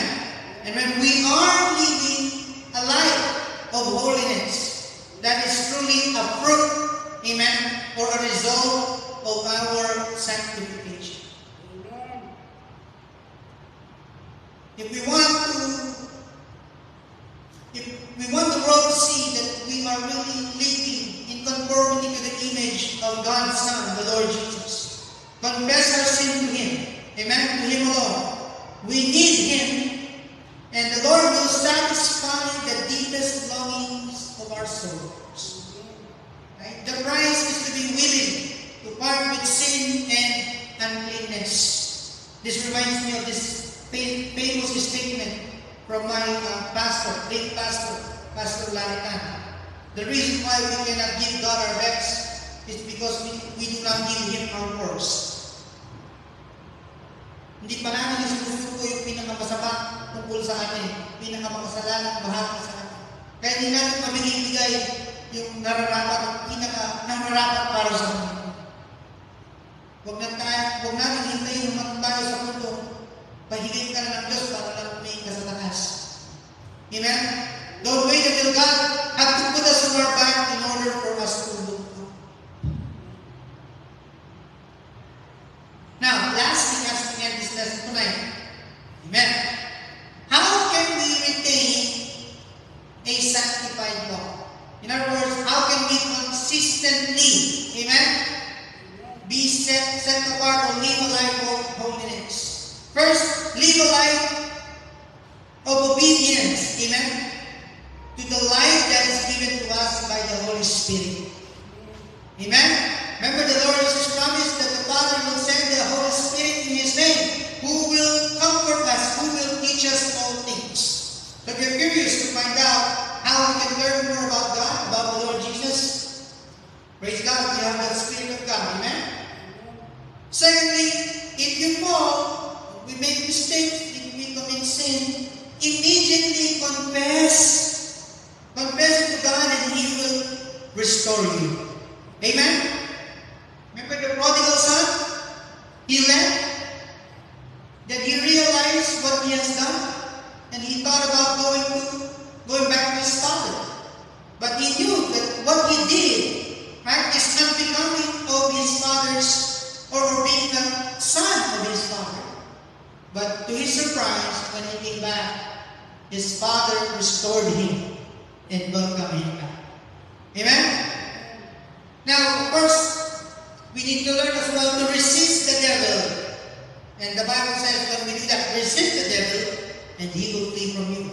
S1: And when we are living a life of holiness, that is truly a fruit, amen, or a result of our sanctification. If we want the world to see that we are really living in conformity to the image of God's Son, the Lord Jesus, confess our sin to Him. Amen? To Him alone. We need Him, and the Lord will satisfy the deepest longings of our souls. Right? The price is to be willing to part with sin and uncleanness. This reminds me of this famous statement from my late pastor, Pastor Laritan. The reason why we cannot give God our best is because we do not give Him our worst. Hindi pa namin isusuko yung pinakamasama tungkol sa atin, pinakamakasalan, bahagi sa atin. Kaya hindi natin mabigay yung nararapat para sa mundo. Huwag natin hintayin yung tayo sa mundo. Pahigay ka na ng Diyos para lang kumain ka sa taas. Amen? Don't wait until God has to put us on our back in order for us to look up. Now, lastly, as we end this lesson tonight, amen? How can we retain a sanctified walk? In other words, how can we consistently, amen, be set apart or live a life of holiness? First, live a life of obedience, amen, to the life that is given to us by the Holy Spirit. Amen? Remember, the Lord Jesus promised that the Father will send the Holy Spirit in His name, who will comfort us, who will teach us all things. So if you're curious to find out how we can learn more about God, about the Lord Jesus, praise God, we have the Spirit of God. Amen? Secondly, if you fall, we make mistakes, if we commit sin, immediately confess it to God and He will restore you. Amen? Remember the prodigal son? He left. Then he realized what he has done, and he thought about going back to his father. But he knew that what he did, right, is unbecoming of his father's, or being a son of his father. But to his surprise, when he came back, his father restored him and welcomed him back. Amen? Now, of course, we need to learn as well to resist the devil. And the Bible says when we do that, resist the devil, and he will flee from you.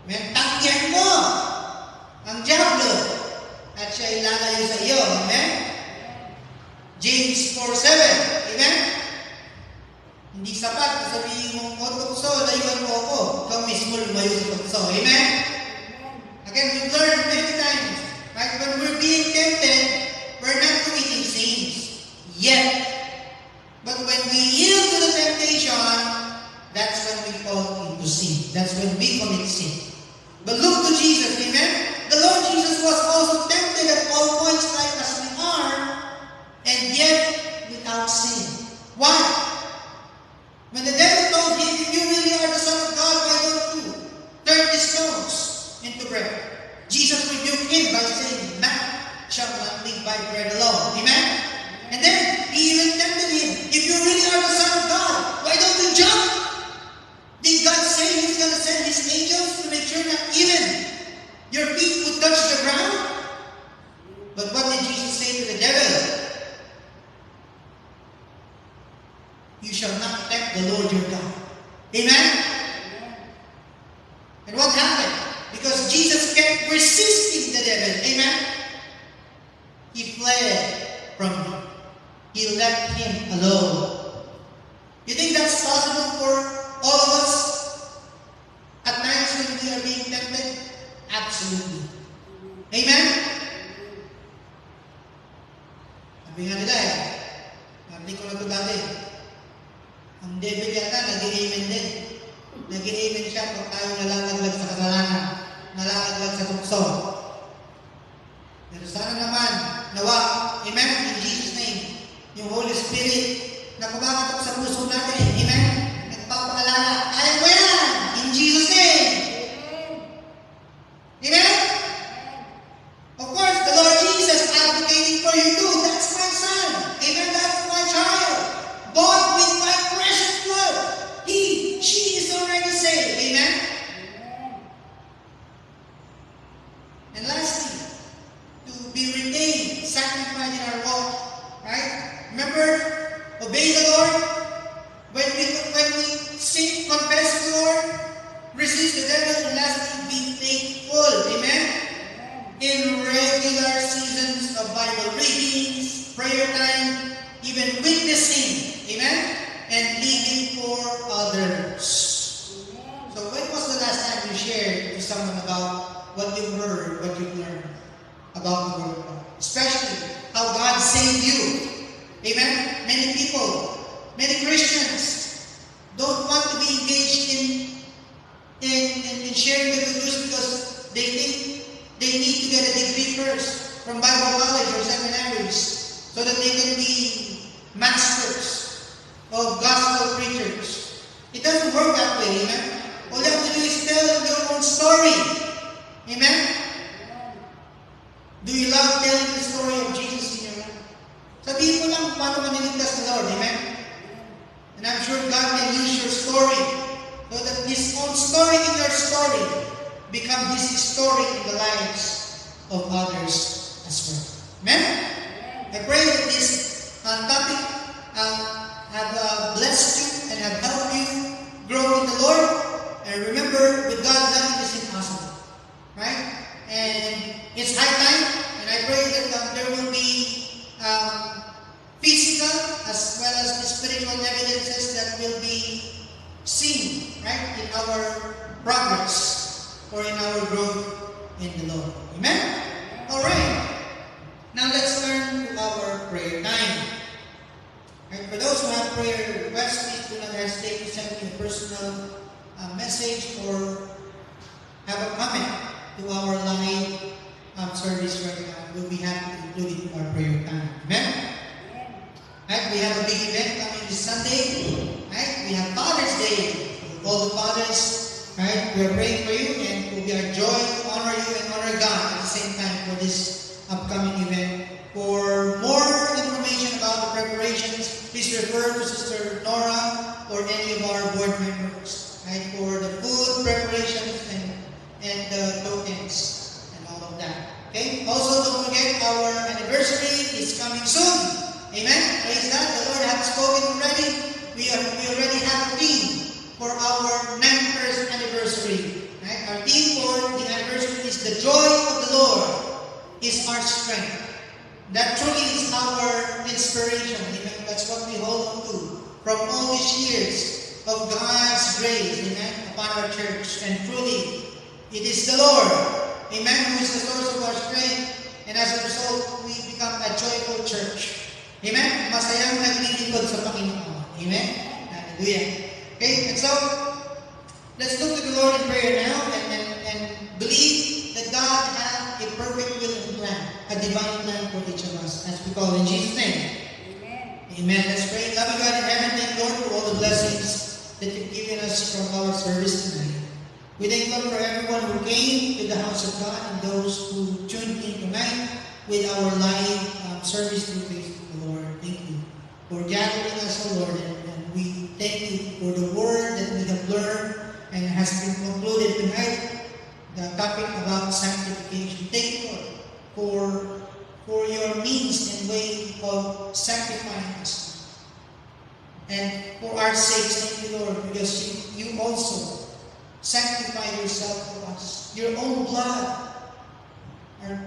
S1: Amen? Tanggihan mo ang diablo, at siya ilalayo sa iyo. Amen? James 4:7. Amen? Hindi sapat na sabihin mong, o tukso, layuan mo ako. Ikaw mismo lumayo sa tukso. Amen? Again, we've learned many times, right? When we're being tempted, we're not committing sins yet. But when we yield to the temptation, that's when we fall into sin. That's when we commit sin. But look to Jesus, amen? The Lord Jesus was also tempted at all points like as we are, and yet without sin. Why? When the devil told him, if you really are the Son of God, why don't you turn these stones into bread? Jesus rebuked him by saying, man shall not live by bread alone. Amen? And then, he even tempted him. If you really are the Son of God, why don't you jump? Did God say He's going to send His angels to make sure that even your feet would touch the ground? But what did Jesus say to the devil? You shall not tempt the Lord your God. Amen? And what happened? Because Jesus kept resisting the devil. Amen? He fled from him. He left him alone. You think that's possible for all of us? At times when we are being tempted? Absolutely. Amen? Sabi nga nila hindi ko na ito dati. Ang devil yata, nag-i-amen din. Nag-i-amen siya kung tayo nalalaglag sa kasalanan, nalalaglag sa tukso. Pero sana naman, nawa, amen, in Jesus' name, yung Holy Spirit na kumakatok sa puso natin, amen, nagpapaalala, kaya mo yan, in Jesus' name. Amen? Of course, the Lord Jesus advocating for you too. That's my son. Amen, that's my child. Bought with my precious blood. She is already saved. share to someone about what you've heard, what you've learned about the Word of God. Especially how God saved you. Amen? Many people, many Christians don't want to be engaged in sharing the good news because they think they need to get a degree first from Bible college or seminaries so that they can be masters of gospel preachers. It doesn't work that way, amen? All you have to do is tell your own story. Amen? Do you love telling the story of Jesus in your life? Sabihin mo lang paano maniligtas ng Lord, amen? And I'm sure God can use your story so that His own story in your story become His story in the lives of others as well. Amen? I pray that this topic have blessed you and have helped you grow in the Lord. And remember, with God, nothing is impossible. Right? And it's high time, and I pray that there will be physical as well as the spiritual evidences that will be seen, right, in our progress or in our growth in the Lord. Amen? Alright. Now let's turn to our prayer time. Right, for those who have prayer requests, please do not hesitate to send me a personal message or have a comment to our live service right now. We'll be happy to include it in our prayer time. Amen? Right, we have a big event coming this Sunday. Right? We have Father's Day. All the fathers, right? We are praying for you, and it will be our joy to honor you and honor God at the same time for this upcoming event. For more information about the preparations, please refer to Sister Nora or any of our board members, right? For the food preparations and the tokens and all of that. Okay? Also, don't forget our anniversary is coming soon. Amen? Praise God. The Lord has spoken already. We already have a theme for our 91st anniversary. Right? Our theme for the anniversary is the joy of the Lord is our strength. That truly is our inspiration. Amen? That's what we hold on to from all these years of God's grace, amen, upon our church. And truly, it is the Lord, amen, who is the source of our strength. And as a result, we become a joyful church. Amen? Masayang naglilingkod sa Panginoon. Amen? Hallelujah. Okay, and so, let's look to the Lord in prayer now and believe that God has a perfect will and plan, a divine plan for each of us, as we call in Jesus' name. Amen. Amen. Let's pray. Loving God in heaven, thank Lord for all the blessings that you've given us from our service tonight. We thank God for everyone who came to the house of God and those who tuned in tonight with our live service through Facebook, Lord. Thank you for gathering us, O Lord, and we thank you for the word that we have learned and has been concluded tonight, the topic about sanctification. Thank you, Lord, for your means and way of sanctifying us. And for our sakes, thank you, Lord, because you also sanctified yourself for us. Your own blood,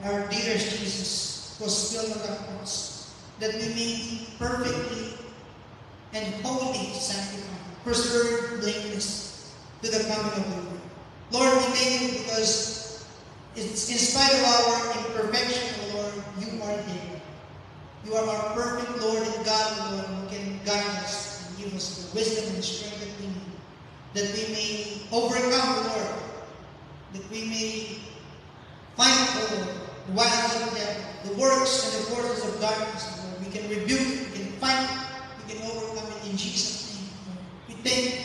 S1: our dearest Jesus, was spilled on the cross, that we may be perfectly and holy sanctified, preserved blameless to the coming of the Lord. Lord, we thank you because it's in spite of our imperfection, Lord, you are there. You are our perfect Lord and God, Lord, who can guide us and give us the wisdom and strength that we need, that we may overcome, Lord, that we may fight, Lord, the wiles of the devil, the works and the forces of darkness, Lord. We can rebuke it, we can fight it, we can overcome it in Jesus' name, Lord. We thank you.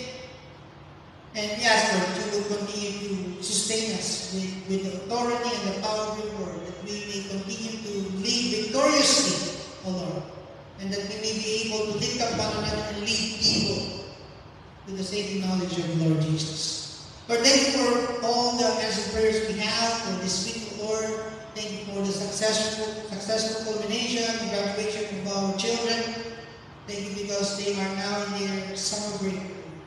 S1: And we ask, Lord, that you will continue to sustain us with the authority and the power of your word, that we may continue to live victoriously, O Lord, and that we may be able to lift up one another and lead people to the saving knowledge of the Lord Jesus. Lord, thank you for all the answered prayers we have for this week, Lord. Thank you for the successful culmination and graduation of our children. Thank you because they are now in their summer break.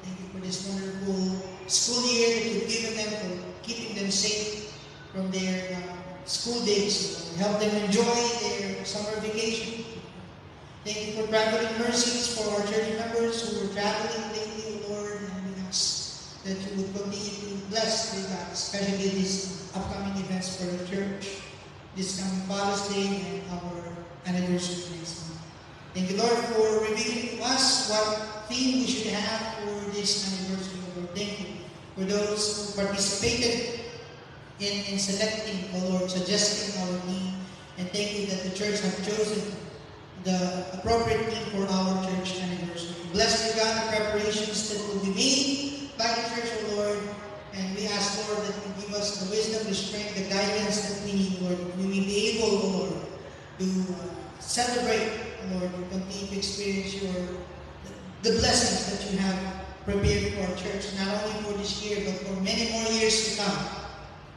S1: Thank you for this wonderful school year that you've given them, for keeping them safe from their school days. Help them enjoy their summer vacation. Thank you for traveling mercies for our church members who were traveling lately, Lord, and we ask that you would continue to bless, Lord God, especially these upcoming events for the church, this coming Father's Day and our anniversary next month. Thank you, Lord, for revealing to us what theme we should have for this anniversary, Lord. Thank you for those who participated in selecting, Lord, suggesting our theme. And thank you that the church have chosen the appropriate theme for our church anniversary. Bless, Lord God, the preparations that will be made by the church, O Lord. And we ask, Lord, that you give us the wisdom, the strength, the guidance that we need, Lord. We may be able, O Lord, to celebrate, Lord, and continue to experience the blessings that you have prepared for our church, not only for this year, but for many more years to come.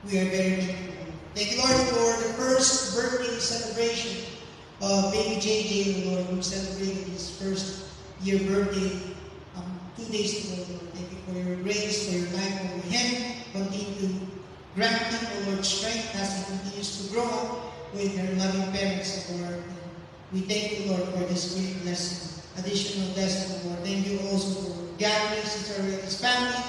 S1: We are very thankful. Thank you, Lord, for the first birthday celebration of baby JJ, Lord, who celebrated his first year birthday 2 days ago, Lord. Thank you for your grace, for your life over him. Continue to grant him, O Lord, strength as he continues to grow up with your loving parents, Lord. We thank you, Lord, for this great blessing, additional blessing, Lord. Thank you also for gathering Sister Rena's family,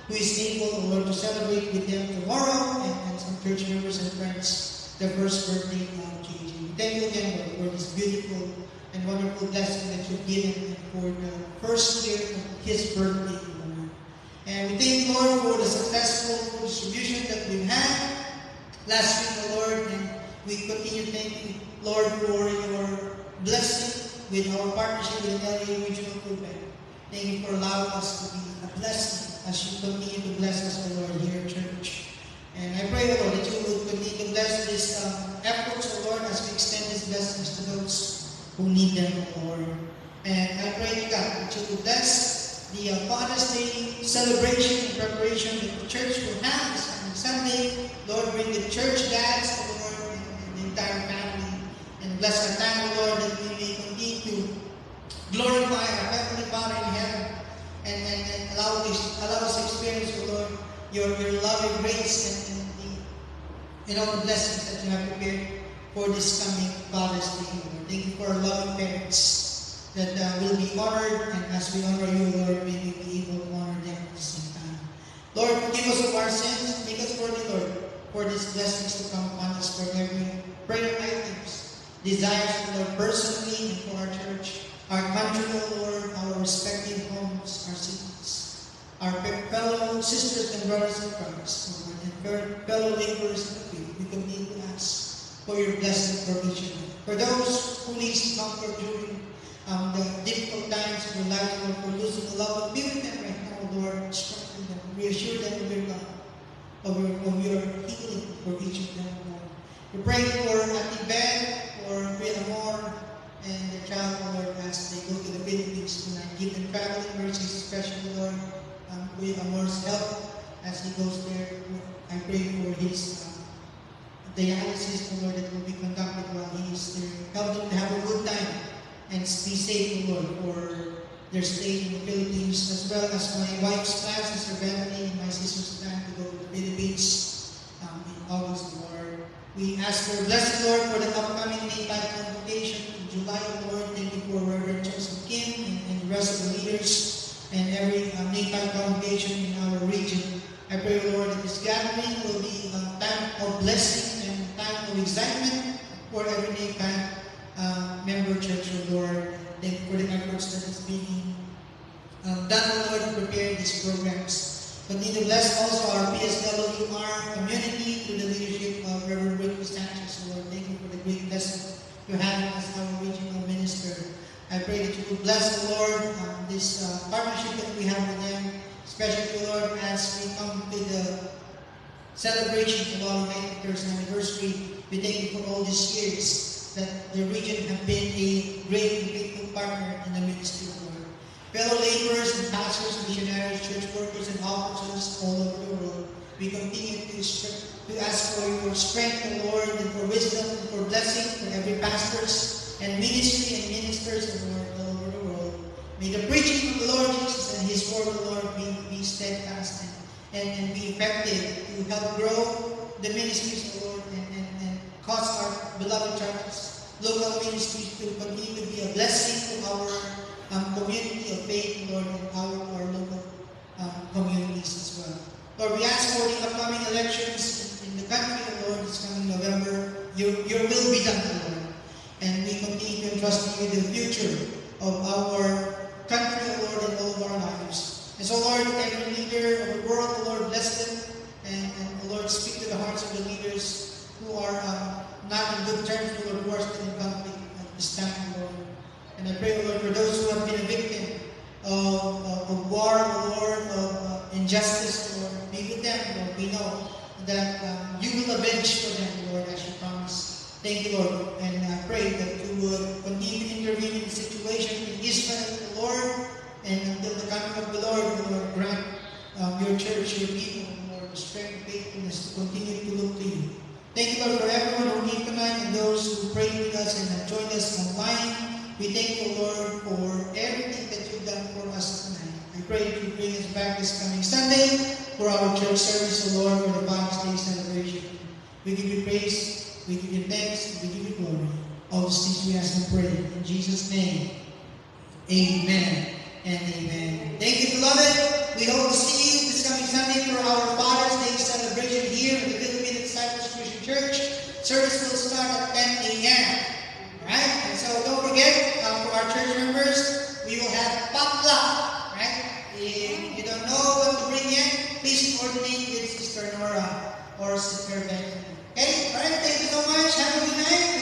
S1: who is able, Lord, to celebrate with them tomorrow, and some church members and friends, the first birthday of JJ. We thank you again, Lord, for this beautiful and wonderful blessing that you've given, and for the first year of his birthday, Lord. And we thank you, Lord, for the successful distribution that we've had last week, Lord, and we continue to thank you, Lord, for your blessing with our partnership with LA Regional Food Bank. Thank you for allowing us to be a blessing as you continue to bless us, O Lord, here at church. And I pray, Lord, that you will continue to bless these efforts, O Lord, as we extend these blessings to those who need them, Lord. And I pray, God, that you will bless the Father's Day celebration and preparation that the church will have this coming Sunday. Lord, bring the church dads, O Lord, and the entire family. And bless our time, O Lord, that we may continue to glorify our Heavenly Father in heaven. And allow us to experience, O Lord, your love and grace and all the blessings that you have prepared for this coming Father's Day, Lord. Thank you for our loving parents that will be honored, and as we honor you, Lord, may we be able to honor them at the same time. Lord, forgive us of our sins, make us worthy, Lord, for these blessings to come upon us, for every prayer items, desires, Lord, personally and for our church, our country, Lord, our respective homes, our cities, our fellow sisters and brothers in Christ, Lord, and fellow laborers in the field. We continue to ask for your blessed provision. For those who need comfort during the difficult times of their life, Lord, for losing the love of be with them right now, Lord, strengthen them, reassure them of your love, of your healing for each of them, Lord. We pray for Ate Beth, for Kuya Amor, and the child, Lord, as they go to the Philippines tonight. Give them traveling mercies, especially, Lord, Kuya Amor's health as he goes there. I pray for his dialysis, Lord, that will be conducted while he is there. Help them to have a good time and be safe, Lord, for their stay in the Philippines, as well as my wife's plan, Sister Bethany, and my sister's plan to go to the Philippines in August, Lord. We ask for blessing, Lord, for the upcoming Maytime convocation in July, Lord. Thank you for Reverend Joseph Kim and the rest of the leaders and every Maytime convocation in our region. I pray, Lord, that this gathering will be a time of blessing and a time of excitement for every Maytime member church, Lord. Thank you for the efforts that is being done, Lord, to prepare these programs. Continue to bless also our PSWR community through the leadership of Reverend Ricky Sanchez, Lord. Thank you for the great blessing you have as our regional minister. I pray that you will bless the Lord this partnership that we have with them, especially, Lord, as we come to the celebration of our 91st anniversary. We thank you for all these years that the region have been a great and faithful partner in the ministry, Lord. Fellow laborers and pastors, missionaries, church workers, and officers all over the world, we continue to ask for your strength, Lord, and for wisdom and for blessing for every pastors and ministry and ministers, Lord, all over the world. May the preaching of the Lord Jesus and His word, Lord, be steadfast and be effective to help grow the ministries, Lord, and cause our beloved churches, local ministries to continue to be a blessing to our community of faith, Lord, and our local communities as well. Lord, we ask for the upcoming elections in the country, Lord, this coming November. Your will be done, Lord. And we continue to entrust you with the future of our country, Lord, and all of our lives. And so, Lord, every leader of the world, Lord, bless them. And Lord, speak to the hearts of the leaders who are not in good terms, Lord, who are still in conflict at this time, Lord. And I pray, Lord, for those who have been a victim of war, Lord, of injustice, Lord, be with them, Lord. We know that you will avenge for them, Lord, as you promised. Thank you, Lord. And I pray that you would continue to intervene in the situation in Israel, Lord, and until the coming of the Lord, grant your church, your people, Lord, the strength and faithfulness to continue to look to you. Thank you, Lord, for everyone who came tonight and those who prayed with us and have joined us online. We thank you, Lord, for everything that you've done for us tonight. I pray that you bring us back this coming Sunday for our church service, O Lord, for the Father's Day celebration. We give you praise, we give you thanks, we give you glory. All these things we ask and pray. In Jesus' name, amen and amen. Thank you, beloved. We hope to see you this coming Sunday for our Father's Day celebration here in the Philippine Disciples Christian Church. Service will start at 10 a.m. Alright? And so don't forget, for our church members, we will have potluck. Right? If you don't know what to bring in, please coordinate with Sister Nora or Sister Bethany. Okay? Alright, thank you so much. Have a good night.